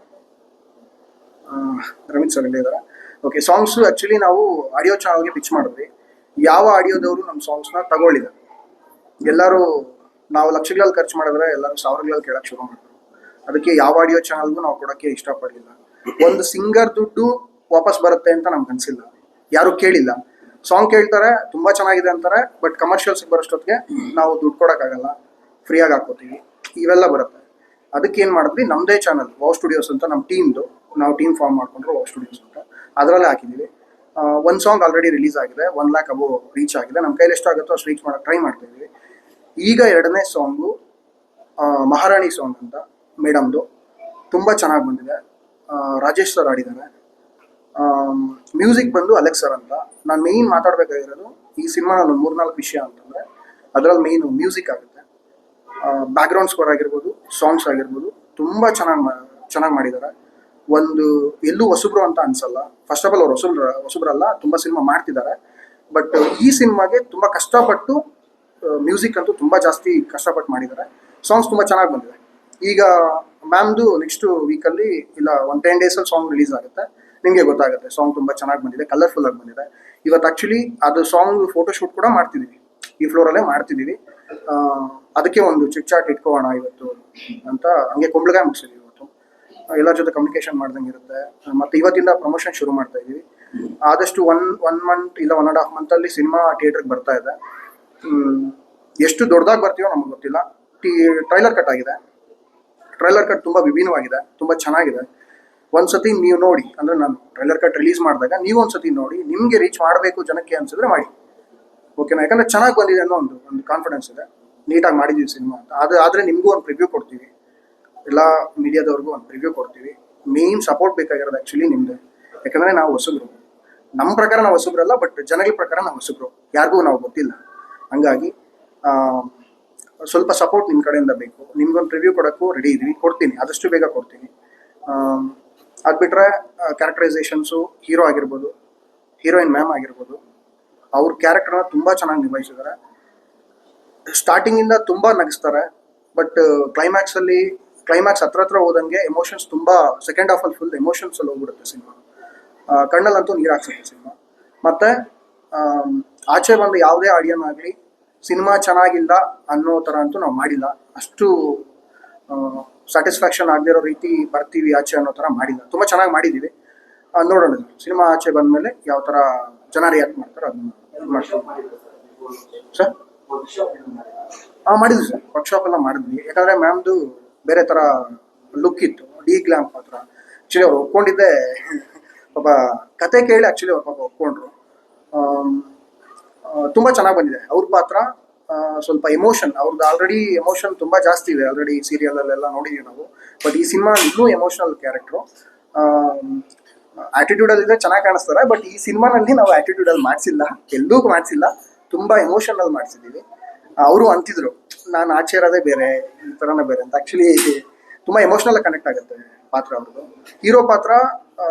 Speaker 3: ಓಕೆ, ಸಾಂಗ್ಸು ಆ್ಯಕ್ಚುಲಿ ನಾವು ಆಡಿಯೋ ಚಾನಲ್ಗೆ ಪಿಚ್ ಮಾಡಿದ್ವಿ. ಯಾವ ಆಡಿಯೋದವರು ನಮ್ಮ ಸಾಂಗ್ಸ್ನ ತಗೊಳ್ಳಿದೆ. ಎಲ್ಲರೂ ನಾವು ಲಕ್ಷಗಳಲ್ಲಿ ಖರ್ಚು ಮಾಡಿದ್ರೆ ಎಲ್ಲರೂ ಸಾವಿರಗಳಲ್ಲಿ ಕೇಳೋಕ್ಕೆ ಶುರು ಮಾಡಿದ್ರು. ಅದಕ್ಕೆ ಯಾವ ಆಡಿಯೋ ಚಾನಲ್ಗೂ ನಾವು ಕೊಡೋಕ್ಕೆ ಇಷ್ಟಪಡಲಿಲ್ಲ. ಒಂದು ಸಿಂಗರ್ ದುಡ್ಡು ವಾಪಸ್ ಬರುತ್ತೆ ಅಂತ ನಮ್ಗೆ ಅನಿಸಿಲ್ಲ, ಯಾರೂ ಕೇಳಿಲ್ಲ. ಸಾಂಗ್ ಕೇಳ್ತಾರೆ, ತುಂಬ ಚೆನ್ನಾಗಿದೆ ಅಂತಾರೆ, ಬಟ್ ಕಮರ್ಷಿಯಲ್ಸ್ಗೆ ಬರೋಷ್ಟೊತ್ತಿಗೆ ನಾವು ದುಡ್ಡು ಕೊಡೋಕ್ಕಾಗಲ್ಲ, ಫ್ರೀಯಾಗಿ ಹಾಕ್ಕೋತೀವಿ, ಇವೆಲ್ಲ ಬರುತ್ತೆ. ಅದಕ್ಕೆ ಏನು ಮಾಡಿದ್ವಿ, ನಮ್ಮದೇ ಚಾನಲ್ ವಾವ್ ಸ್ಟುಡಿಯೋಸ್ ಅಂತ ನಮ್ಮ ಟೀಮ್ದು, ನಾವು ಟೀಮ್ ಫಾರ್ಮ್ ಮಾಡಿಕೊಂಡ್ರು ವಾವ್ ಸ್ಟುಡಿಯೋಸ್ ಅಂತ, ಅದರಲ್ಲೇ ಹಾಕಿದ್ದೀವಿ. ಒಂದು ಸಾಂಗ್ ಆಲ್ರೆಡಿ ರಿಲೀಸ್ ಆಗಿದೆ, 1 lakh ಅಬೋ ರೀಚ್ ಆಗಿದೆ. ನಮ್ಮ ಕೈಲಿ ಎಷ್ಟಾಗುತ್ತೋ ಅಷ್ಟು ರೀಚ್ ಮಾಡೋಕ್ಕೆ ಟ್ರೈ ಮಾಡ್ತಾಯಿದ್ವಿ. ಈಗ 2ನೇ ಸಾಂಗು ಮಹಾರಾಣಿ ಸಾಂಗ್ ಅಂತ ಮೇಡಮ್ದು, ತುಂಬ ಚೆನ್ನಾಗಿ ಬಂದಿದೆ. ರಾಜೇಶ್ ಸರ್ ಆಡಿದ್ದಾರೆ. ಮ್ಯೂಸಿಕ್ ಬಂದು ಅಲೆಕ್ಸ್ ಸರ್ ಅಂತ. ನಾನು ಮೇಯ್ನ್ ಮಾತಾಡಬೇಕಾಗಿರೋದು ಈ ಸಿನಿಮಾನಲ್ಲಿ ಒಂದು 3-4 ವಿಷಯ ಅಂತಂದರೆ ಅದರಲ್ಲಿ ಮೇಯ್ನು ಮ್ಯೂಸಿಕ್ ಆಗುತ್ತೆ. ಬ್ಯಾಕ್ಗ್ರೌಂಡ್ ಸ್ಕೋರ್ ಆಗಿರ್ಬೋದು, ಸಾಂಗ್ಸ್ ಆಗಿರ್ಬೋದು, ತುಂಬ ಚೆನ್ನಾಗಿ ಮಾಡಿದ್ದಾರೆ. ಎಲ್ಲೂ ಹೊಸಬ್ರು ಅಂತ ಅನ್ಸಲ್ಲ. ಫಸ್ಟ್ ಆಫ್ ಆಲ್ ಅವ್ರು ಹೊಸಬ್ರಲ್ಲ, ತುಂಬ ಸಿನಿಮಾ ಮಾಡ್ತಿದ್ದಾರೆ. ಬಟ್ ಈ ಸಿನಿಮಾಗೆ ತುಂಬ ಕಷ್ಟಪಟ್ಟು, ಮ್ಯೂಸಿಕ್ ಅಂತೂ ತುಂಬ ಜಾಸ್ತಿ ಕಷ್ಟಪಟ್ಟು ಮಾಡಿದ್ದಾರೆ. ಸಾಂಗ್ಸ್ ತುಂಬ ಚೆನ್ನಾಗಿ ಬಂದಿದೆ. ಈಗ ಮ್ಯಾಮ್ದು ನೆಕ್ಸ್ಟ್ ವೀಕಲ್ಲಿ ಇಲ್ಲ ಒಂದು 10 ಡೇಸಲ್ಲಿ ಸಾಂಗ್ ರಿಲೀಸ್ ಆಗುತ್ತೆ. ನಿಮಗೆ ಗೊತ್ತಾಗುತ್ತೆ ಸಾಂಗ್ ತುಂಬ ಚೆನ್ನಾಗಿ ಬಂದಿದೆ, ಕಲರ್ಫುಲ್ ಆಗಿ ಬಂದಿದೆ. ಇವತ್ತು ಆ್ಯಕ್ಚುಲಿ ಅದು ಸಾಂಗ್ ಫೋಟೋಶೂಟ್ ಕೂಡ ಮಾಡ್ತಿದ್ದೀವಿ, ಈ ಫ್ಲೋರಲ್ಲೇ ಮಾಡ್ತಿದ್ದೀವಿ. ಅದಕ್ಕೆ ಒಂದು ಚಿಟ್ ಚಾಟ್ ಇಟ್ಕೋಣ ಇವತ್ತು ಅಂತ ಹಂಗೆ ಕುಂಬಳಕಾಯಿ ಮುಗಿಸಿದ್ವಿ ಇವತ್ತು. ಎಲ್ಲರ ಜೊತೆ ಕಮ್ಯುನಿಕೇಶನ್ ಮಾಡ್ದಂಗೆ ಇರುತ್ತೆ. ಮತ್ತು ಇವತ್ತಿಂದ ಪ್ರಮೋಷನ್ ಶುರು ಮಾಡ್ತಾ ಇದ್ದೀವಿ. ಆದಷ್ಟು ಒನ್ ಮಂತ್ ಇಲ್ಲ 1.5 ಮಂತಲ್ಲಿ ಸಿನಿಮಾ ಥಿಯೇಟ್ರಿಗೆ ಬರ್ತಾ ಇದೆ. ಎಷ್ಟು ದೊಡ್ಡದಾಗಿ ಬರ್ತೀವೋ ನಮಗೆ ಗೊತ್ತಿಲ್ಲ. ಟ್ರೈಲರ್ ಕಟ್ ಆಗಿದೆ. ಟ್ರೈಲರ್ ಕಟ್ ತುಂಬ ವಿಭಿನ್ನವಾಗಿದೆ, ತುಂಬ ಚೆನ್ನಾಗಿದೆ. ಒಂದ್ಸತಿ ನೀವು ನೋಡಿ, ಅಂದರೆ ನಾನು ಟ್ರೈಲರ್ ಕಟ್ ರಿಲೀಸ್ ಮಾಡಿದಾಗ ನೀವು ಒಂದ್ಸತಿ ನೋಡಿ, ನಿಮಗೆ ರೀಚ್ ಮಾಡಬೇಕು ಜನಕ್ಕೆ ಅನ್ಸಿದ್ರೆ ಮಾಡಿ, ಓಕೆನಾ? ಯಾಕಂದರೆ ಚೆನ್ನಾಗಿ ಬಂದಿದೆ ಅನ್ನೋ ಒಂದು ಕಾನ್ಫಿಡೆನ್ಸ್ ಇದೆ. ನೀಟಾಗಿ ಮಾಡಿದ್ದೀವಿ ಸಿನಿಮಾ ಅಂತ. ಆದರೆ ನಿಮಗೂ ಒಂದು ಪ್ರಿವ್ಯೂ ಕೊಡ್ತೀವಿ, ಎಲ್ಲ ಮೀಡಿಯಾದವ್ರಿಗೂ ಒಂದು ಪ್ರಿವ್ಯೂ ಕೊಡ್ತೀವಿ. ಮೇನ್ ಸಪೋರ್ಟ್ ಬೇಕಾಗಿರೋದು ಆ್ಯಕ್ಚುಲಿ ನಿಮ್ಮದು. ಯಾಕಂದರೆ ನಾವು ಹೊಸಬ್ರು, ನಮ್ಮ ಪ್ರಕಾರ ನಾವು ಹೊಸಬ್ರಲ್ಲ, ಬಟ್ ಜನಗಳ ಪ್ರಕಾರ ನಾವು ಹೊಸಬ್ರು, ಯಾರಿಗೂ ನಾವು ಗೊತ್ತಿಲ್ಲ. ಹಂಗಾಗಿ ಸ್ವಲ್ಪ ಸಪೋರ್ಟ್ ನಿಮ್ಮ ಕಡೆಯಿಂದ ಬೇಕು. ನಿಮ್ಗೊಂದು ರಿವ್ಯೂ ಕೊಡೋಕ್ಕೂ ರೆಡಿ ಇದ್ದೀವಿ, ಕೊಡ್ತೀನಿ, ಆದಷ್ಟು ಬೇಗ ಕೊಡ್ತೀನಿ. ಅದು ಬಿಟ್ಟರೆ ಕ್ಯಾರೆಕ್ಟರೈಸೇಷನ್ಸು, ಹೀರೋ ಆಗಿರ್ಬೋದು, ಹೀರೋಯಿನ್ ಮ್ಯಾಮ್ ಆಗಿರ್ಬೋದು, ಅವ್ರ ಕ್ಯಾರೆಕ್ಟರ್ನ ತುಂಬ ಚೆನ್ನಾಗಿ ನಿಭಾಯಿಸಿದ್ದಾರೆ. ಸ್ಟಾರ್ಟಿಂಗಿಂದ ತುಂಬ ನಗಿಸ್ತಾರೆ, ಬಟ್ ಕ್ಲೈಮ್ಯಾಕ್ಸ್ ಹತ್ರ ಹೋದಂಗೆ ಎಮೋಷನ್ಸ್ ತುಂಬ, ಸೆಕೆಂಡ್ ಹಾಫಲ್ಲಿ ಫುಲ್ ಎಮೋಷನ್ಸಲ್ಲಿ ಹೋಗ್ಬಿಡುತ್ತೆ ಸಿನಿಮಾ. ಕಣ್ಣಲ್ಲಂತೂ ನೀರು ಹಾಕ್ಸುತ್ತೆ ಸಿನಿಮಾ. ಮತ್ತು ಆಚೆ ಬಂದು ಯಾವುದೇ ಆಡಿಯನ್ ಆಗಲಿ ಸಿನಿಮಾ ಚೆನ್ನಾಗಿಲ್ಲ ಅನ್ನೋ ಥರ ಅಂತೂ ನಾವು ಮಾಡಿಲ್ಲ. ಅಷ್ಟು ಸ್ಯಾಟಿಸ್ಫ್ಯಾಕ್ಷನ್ ಆಗದೇ ಇರೋ ರೀತಿ ಬರ್ತೀವಿ ಆಚೆ ಅನ್ನೋ ಥರ ಮಾಡಿಲ್ಲ. ತುಂಬ ಚೆನ್ನಾಗಿ ಮಾಡಿದ್ದೀವಿ. ನೋಡೋಣ ಸಿನಿಮಾ ಆಚೆ ಬಂದಮೇಲೆ ಯಾವ ಥರ ಜನ ರಿಯಾಕ್ಟ್ ಮಾಡ್ತಾರೆ ಅದನ್ನ ಮಾಡ್ತೀವಿ. ಸರ್ ಮಾಡಿದ್ವಿ ಸರ್, ವರ್ಕ್ಶಾಪ್ ಎಲ್ಲ ಮಾಡಿದ್ವಿ. ಯಾಕಂದರೆ ಮ್ಯಾಮ್ದು ಬೇರೆ ಥರ ಲುಕ್ ಇತ್ತು, ಡಿ ಗ್ಲಾಮ್ ಪಾತ್ರ. ಆ್ಯಕ್ಚುಲಿ ಅವ್ರು ಒಪ್ಕೊಂಡಿದ್ದೆ, ಪಾಪ ಕತೆ ಕೇಳಿ ಆ್ಯಕ್ಚುಲಿ ಅವ್ರು ಪಾಪ ಒಪ್ಕೊಂಡ್ರು. ತುಂಬ ಚೆನ್ನಾಗಿ ಬಂದಿದೆ ಅವ್ರ ಪಾತ್ರ. ಸ್ವಲ್ಪ ಎಮೋಷನ್ ಅವ್ರದ್ದು, ಆಲ್ರೆಡಿ ಎಮೋಷನ್ ತುಂಬ ಜಾಸ್ತಿ ಇದೆ, ಆಲ್ರೆಡಿ ಸೀರಿಯಲಲ್ಲೆಲ್ಲ ನೋಡಿದ್ದೀವಿ ನಾವು. ಬಟ್ ಈ ಸಿನಿಮಾ ಇನ್ನೂ ಎಮೋಷನಲ್ ಕ್ಯಾರೆಕ್ಟ್ರು. ಆ್ಯಟಿಟ್ಯೂಡಲ್ಲಿದೆ, ಚೆನ್ನಾಗಿ ಕಾಣಿಸ್ತಾರೆ. ಬಟ್ ಈ ಸಿನಿಮಾನಲ್ಲಿ ನಾವು ಆ್ಯಟಿಟ್ಯೂಡಲ್ಲಿ ಮಾಡಿಸಿಲ್ಲ, ಎಲ್ಲೂ ಮಾಡಿಸಿಲ್ಲ, ತುಂಬ ಎಮೋಷನಲ್ ಮಾಡಿಸಿದ್ದೀವಿ. ಅವರು ಅಂತಿದ್ರು ನಾನು ಆಚೆ ಇರೋದೇ ಬೇರೆ, ಈ ಥರನೇ ಬೇರೆ ಅಂತ. ಆ್ಯಕ್ಚುಲಿ ತುಂಬ ಎಮೋಷ್ನಲ್ ಕನೆಕ್ಟ್ ಆಗುತ್ತೆ ಪಾತ್ರ ಅವ್ರದ್ದು. ಹೀರೋ ಪಾತ್ರ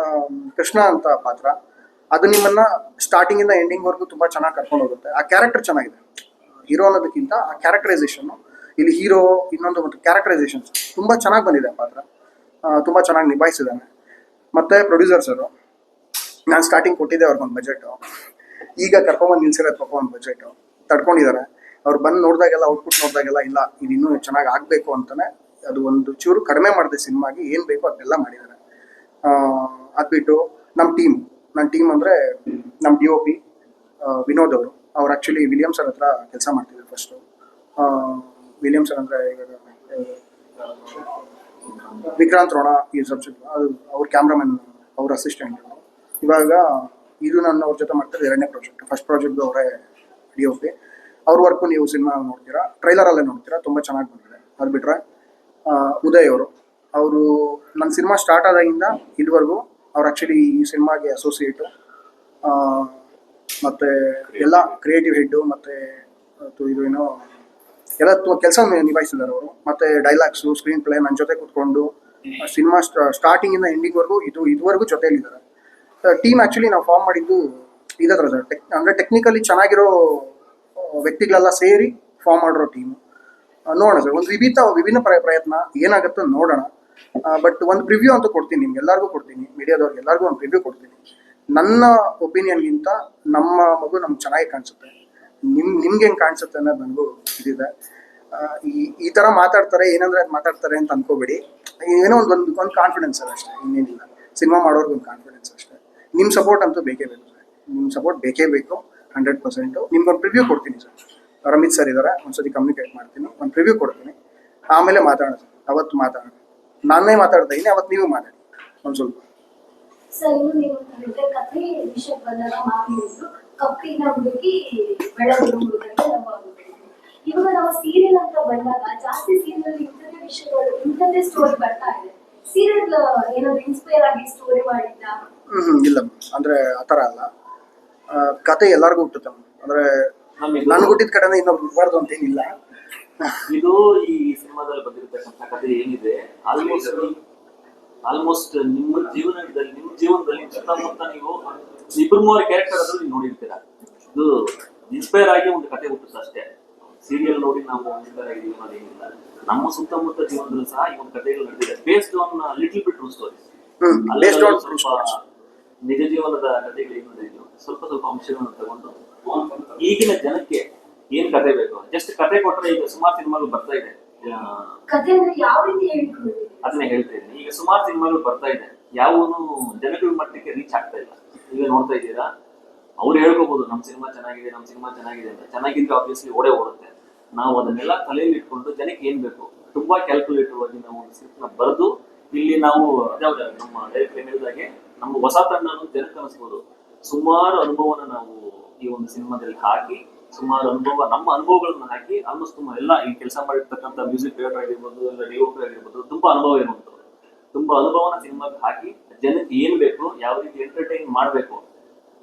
Speaker 3: ಕೃಷ್ಣ ಅಂತ ಪಾತ್ರ, ಅದು ನಿಮ್ಮನ್ನು ಸ್ಟಾರ್ಟಿಂಗಿಂದ ಎಂಡಿಂಗ್ವರೆಗೂ ತುಂಬ ಚೆನ್ನಾಗಿ ಕರ್ಕೊಂಡು ಹೋಗುತ್ತೆ. ಆ ಕ್ಯಾರೆಕ್ಟರ್ ಚೆನ್ನಾಗಿದೆ. ಹೀರೋ ಅನ್ನೋದಕ್ಕಿಂತ ಆ ಕ್ಯಾರೆಕ್ಟರೈಸೇಷನ್ನು, ಇಲ್ಲಿ ಹೀರೋ ಇನ್ನೊಂದು ಮತ್ತು ಕ್ಯಾರೆಕ್ಟರೈಸೇಷನ್ಸ್ ತುಂಬ ಚೆನ್ನಾಗಿ ಬಂದಿದೆ ಪಾತ್ರ. ತುಂಬ ಚೆನ್ನಾಗಿ ನಿಭಾಯಿಸಿದ್ದಾನೆ. ಮತ್ತು ಪ್ರೊಡ್ಯೂಸರ್ಸರು, ನಾನು ಸ್ಟಾರ್ಟಿಂಗ್ ಕೊಟ್ಟಿದ್ದೆ ಅವ್ರಿಗೊಂದು ಬಜೆಟು, ಈಗ ಕರ್ಕೊಂಬಂದು ನಿಲ್ಸಿರೋದು ಪಾಪ ಒಂದು ಬಜೆಟು ತಡ್ಕೊಂಡಿದ್ದಾರೆ. ಅವ್ರು ಬಂದು ನೋಡಿದಾಗೆಲ್ಲ, ಔಟ್ಪುಟ್ ನೋಡಿದಾಗೆಲ್ಲ ಇಲ್ಲ ಇದು ಇನ್ನೂ ಚೆನ್ನಾಗಿ ಆಗಬೇಕು ಅಂತಲೇ ಅದು ಒಂದು ಚೂರು ಕಡಿಮೆ ಮಾಡಿದೆ ಸಿನಿಮಾಗೆ. ಏನು ಬೇಕೋ ಅದನ್ನೆಲ್ಲ ಮಾಡಿದ್ದಾರೆ. ಅದು ಬಿಟ್ಟು ನನ್ನ ಟೀಮ್ ಅಂದರೆ ನಮ್ಮ DOP ವಿನೋದ್ ಅವರು. ಅವ್ರು ಆ್ಯಕ್ಚುಲಿ ವಿಲಿಯಮ್ ಸರ್ ಹತ್ರ ಕೆಲಸ ಮಾಡ್ತಿದ್ರು ಫಸ್ಟು. ವಿಲಿಯಮ್ ಸರ್ ಅಂದರೆ ಇವಾಗ ವಿಕ್ರಾಂತ್ ರೋಣ ಈ ಸಬ್ಜೆಕ್ಟ್, ಅದು ಅವ್ರ ಕ್ಯಾಮ್ರಾಮನ್, ಅವ್ರ ಅಸಿಸ್ಟೆಂಟ್. ಇವಾಗ ಇದು ನನ್ನ ಅವ್ರ ಜೊತೆ ಮಾಡ್ತಾರೆ 2ನೇ ಪ್ರಾಜೆಕ್ಟ್. ಫಸ್ಟ್ ಪ್ರಾಜೆಕ್ಟ್ದು ಅವರೇ DOP. ಅವ್ರ ವರ್ಕು ನೀವು ಸಿನಿಮಾ ನೋಡ್ತೀರಾ, ಟ್ರೈಲರಲ್ಲೇ ನೋಡ್ತೀರಾ, ತುಂಬ ಚೆನ್ನಾಗಿ ಬಂದಿದೆ. ಅದು ಬಿಟ್ಟರೆ ಉದಯ್ ಅವರು ನನ್ನ ಸಿನಿಮಾ ಸ್ಟಾರ್ಟ್ ಆದಾಗಿಂದ ಇಲ್ಲಿವರೆಗೂ ಅವ್ರು ಆ್ಯಕ್ಚುಲಿ ಈ ಸಿನಿಮಾಗೆ ಅಸೋಸಿಯೇಟು, ಮತ್ತು ಎಲ್ಲ ಕ್ರಿಯೇಟಿವ್ ಹೆಡ್ಡು, ಮತ್ತು ಇದು ಏನೋ ಎಲ್ಲ ಕೆಲಸ ನಿಭಾಯಿಸಿದ್ದಾರೆ ಅವರು. ಮತ್ತು ಡೈಲಾಗ್ಸು, ಸ್ಕ್ರೀನ್ ಪ್ಲೇ ನನ್ನ ಜೊತೆ ಕೂತ್ಕೊಂಡು ಸಿನಿಮಾ ಸ್ಟಾರ್ಟಿಂಗಿಂದ ಎಂಡಿಂಗ್ವರೆಗೂ ಇದುವರೆಗೂ ಜೊತೆಯಲ್ಲಿದ್ದಾರೆ. ಟೀಮ್ ಆ್ಯಕ್ಚುಲಿ ನಾವು ಫಾರ್ಮ್ ಮಾಡಿದ್ದು ಇದೇ ಥರ ಸರ್, ಅಂದರೆ ಟೆಕ್ನಿಕಲಿ ಚೆನ್ನಾಗಿರೋ ವ್ಯಕ್ತಿಗಳೆಲ್ಲ ಸೇರಿ ಫಾರ್ಮ್ ಮಾಡಿರೋ ಟೀಮು. ನೋಡೋಣ ಸರ್, ಒಂದು ವಿಭಿನ್ನ ಪ್ರಯತ್ನ ಏನಾಗುತ್ತೋ ನೋಡೋಣ. ಬಟ್ ಒಂದು ಪ್ರಿವ್ಯೂ ಅಂತೂ ಕೊಡ್ತೀನಿ, ನಿಮ್ಗೆ ಎಲ್ಲರಿಗೂ ಕೊಡ್ತೀನಿ, ಮೀಡಿಯಾದವ್ರಿಗೆ ಎಲ್ಲರಿಗೂ ಒಂದು ಪ್ರಿವ್ಯೂ ಕೊಡ್ತೀನಿ. ನನ್ನ ಒಪಿನಿಯನ್ಗಿಂತ ನಮ್ಮ ಮಗು ನಮ್ಗೆ ಚೆನ್ನಾಗಿ ಕಾಣಿಸುತ್ತೆ, ನಿಮ್ಗೆ ಹೆಂಗೆ ಕಾಣಿಸುತ್ತೆ ಅನ್ನೋದು ನನಗೂ ಇದಿದೆ. ಈ ಥರ ಮಾತಾಡ್ತಾರೆ, ಏನಂದ್ರೆ ಮಾತಾಡ್ತಾರೆ ಅಂತ ಅನ್ಕೋಬೇಡಿ. ಏನೋ ಒಂದು ಕಾನ್ಫಿಡೆನ್ಸ್ ಅಲ್ಲ ಅಷ್ಟೇ, ಇನ್ನೇನಿಲ್ಲ. ಸಿನಿಮಾ ಮಾಡೋರ್ಗೆ ಒಂದು ಕಾನ್ಫಿಡೆನ್ಸ್ ಅಷ್ಟೇ. ನಿಮ್ಮ ಸಪೋರ್ಟ್ ಅಂತೂ ಬೇಕೇ ಬೇಕು ಸರ್, ನಿಮ್ಮ ಸಪೋರ್ಟ್ ಬೇಕೇ ಬೇಕು 100%. ನಿಮ್ಗೊಂದು ಪ್ರಿವ್ಯೂ ಕೊಡ್ತೀನಿ ಸರ್, ರಮಿತ್ ಸರ್ ಇದ್ದಾರೆ, ಒಂದ್ಸತಿ ಕಮ್ಯುನಿಕೇಟ್ ಮಾಡ್ತೀನಿ, ಒಂದು ಪ್ರಿವ್ಯೂ ಕೊಡ್ತೀನಿ, ಆಮೇಲೆ ಮಾತಾಡೋಣ ಸರ್. ಅವತ್ತು ಮಾತಾಡೋಣ, ನಾನೇ ಮಾತಾಡ್ತಾ ಇದ್ದೀನಿ, ಅವತ್ತು ನೀವು ಮಾತಾಡಿ ಒಂದು ಸ್ವಲ್ಪ.
Speaker 4: ಸರ್, ನೀವು ಕಥೆ ವಿಷಯ ಬಂದಾಗ ಮಾತಾಡಿದ್ರು ಕಪ್ಪಿನ ಹುಡುಗಿ ಬೆಳಗುರು ಇವಾಗ ನಾವು ಸೀರಿಯಲ್ ಅಂತ ಬಂದಾಗ ಜಾಸ್ತಿ ಸೀರಿಯಲ್ ಇಂಥದೇ ವಿಷಯಗಳು, ಇಂಥದ್ದೇ ಸ್ಟೋರಿ ಬರ್ತಾ ಇದೆ. ಸೀರಿಯಲ್ ಏನಾದ್ರು ಇನ್ಸ್ಪೈರ್ ಆಗಿ ಸ್ಟೋರಿ ಮಾಡಿದ್ದ?
Speaker 3: ಇಲ್ಲ, ಅಂದ್ರೆ ಆತರ ಅಲ್ಲ. ಕತೆ ಎಲ್ಲರಿಗೂ ಹುಟ್ಟುತ್ತೆ. ಅಂದ್ರೆ ನನ್ಗೆ ಹುಟ್ಟಿದ ಕಡೆನೇ ಇನ್ನೊಬ್ರು ಹುಟ್ಟಬಾರ್ದು ಅಂತ ಏನಿಲ್ಲ.
Speaker 5: ಇದು ಈ ಸಿನಿಮಾದಲ್ಲಿ ಬಂದಿರತಕ್ಕಂಥ ಕಥೆ ಏನಿದೆ, ಆಲ್ಮೋಸ್ಟ್ ನಿಮ್ಮ ಜೀವನದಲ್ಲಿ ಸುತ್ತಮುತ್ತ ನೀವು ಇಬ್ಬರು ಮೂವರು ಕ್ಯಾರೆಕ್ಟರ್ ಅದ್ರಲ್ಲಿ ನೋಡಿರ್ತೀರಾ. ಇದು ಇನ್ಸ್ಪೈರ್ ಆಗಿ ಒಂದು ಕತೆ ಹುಟ್ಟುತ್ತೆ ಅಷ್ಟೇ. ಸೀರಿಯಲ್ ನೋಡಿ ನಾವು ಇನ್ಸ್ಪೈರ್ ಆಗಿದ್ದೀವಿ ಅನ್ನೋದೇನಿಲ್ಲ. ನಮ್ಮ ಸುತ್ತಮುತ್ತ ಜೀವನದಲ್ಲೂ ಸಹ ಈ ಒಂದು ಕಥೆಗಳು ನಡೆದಿದೆ, based on little bit true stories.
Speaker 3: based on true
Speaker 5: ಸ್ವಲ್ಪ
Speaker 3: stories.
Speaker 5: ನಿಜ ಜೀವನದ ಕಥೆಗಳು ಏನಿದೆ ಸ್ವಲ್ಪ ಅಂಶಗಳನ್ನು ತಗೊಂಡು ಈಗಿನ ಜನಕ್ಕೆ ಏನ್ ಕತೆ ಬೇಕು, ಜಸ್ಟ್ ಕತೆ ಕೊಟ್ರೆ ಈಗ ಸುಮಾರು ಸಿನಿಮಾಗಳು ಬರ್ತಾ ಇದೆ.
Speaker 4: ಕಥೆ ಅಂದ್ರೆ ಯಾವ ರೀತಿ ಹೇಳ್ಕೊಂಡಿದ್ದೀರಿ?
Speaker 5: ಅದನ್ನ ಹೇಳ್ತಾ ಇದ್ದೀನಿ. ಈಗ ಸುಮಾರು ಸಿನಿಮಾಗಳು ಬರ್ತಾ ಇದೆ, ಯಾವನು ಜನಗಳ ಮಟ್ಟಕ್ಕೆ ರೀಚ್ ಆಗ್ತಾ ಇಲ್ಲ. ಈಗ ನೋಡ್ತಾ ಇದ್ದೀರಾ, ಅವ್ರು ಹೇಳ್ಕೋಬಹುದು ನಮ್ ಸಿನಿಮಾ ಚೆನ್ನಾಗಿದೆ, ನಮ್ ಸಿನಿಮಾ ಚೆನ್ನಾಗಿದೆ ಅಂತ. ಚೆನ್ನಾಗಿದ್ರೆ ಆಬ್ವಿಯಸ್ಲಿ ಓಡುತ್ತೆ. ನಾವು ಅದನ್ನೆಲ್ಲ ತಲೆಯಲ್ಲಿ ಇಟ್ಕೊಂಡು ಜನಕ್ಕೆ ಏನ್ ಬೇಕು ತುಂಬಾ ಕ್ಯಾಲ್ಕುಲೇಟಿವ್ ಆಗಿ ನಾವು ಸ್ಕ್ರಿಪ್ಟ್ ನ ಬರೆದು ಇಲ್ಲಿ ನಾವು ಅದ್ಯಾವ್ದು ನಮ್ಮ ಡೈರೆಕ್ಟ್ ಹೇಳಿದಾಗೆ ನಮ್ಮ ಹೊಸ ತಂಡನು ಜನಕ್ಕೆ ಅನಿಸ್ಬೋದು. ಸುಮಾರು ಅನುಭವನ ನಾವು ಈ ಒಂದು ಸಿನಿಮಾದಲ್ಲಿ ಹಾಕಿ, ಸುಮಾರು ನಮ್ಮ ಅನುಭವಗಳನ್ನ ಹಾಕಿ ಆಲ್ಮೋಸ್ಟ್ ಎಲ್ಲ ಈ ಕೆಲಸ ಮಾಡಿರ್ತಕ್ಕಂಥ ಮ್ಯೂಸಿಕ್ ಡೈರೆಕ್ಟರ್ ಆಗಿರ್ಬೋದು, ಇಲ್ಲ ಡಿಒಪಿ ಆಗಿರ್ಬೋದು, ತುಂಬಾ ಅನುಭವ ಇರುವಂತವ್ರು. ತುಂಬಾ ಅನುಭವನ ಸಿನಿಮಾಗೆ ಹಾಕಿ ಜನಕ್ಕೆ ಏನ್ ಬೇಕು, ಯಾವ ರೀತಿ ಎಂಟರ್ಟೈನ್ ಮಾಡ್ಬೇಕು,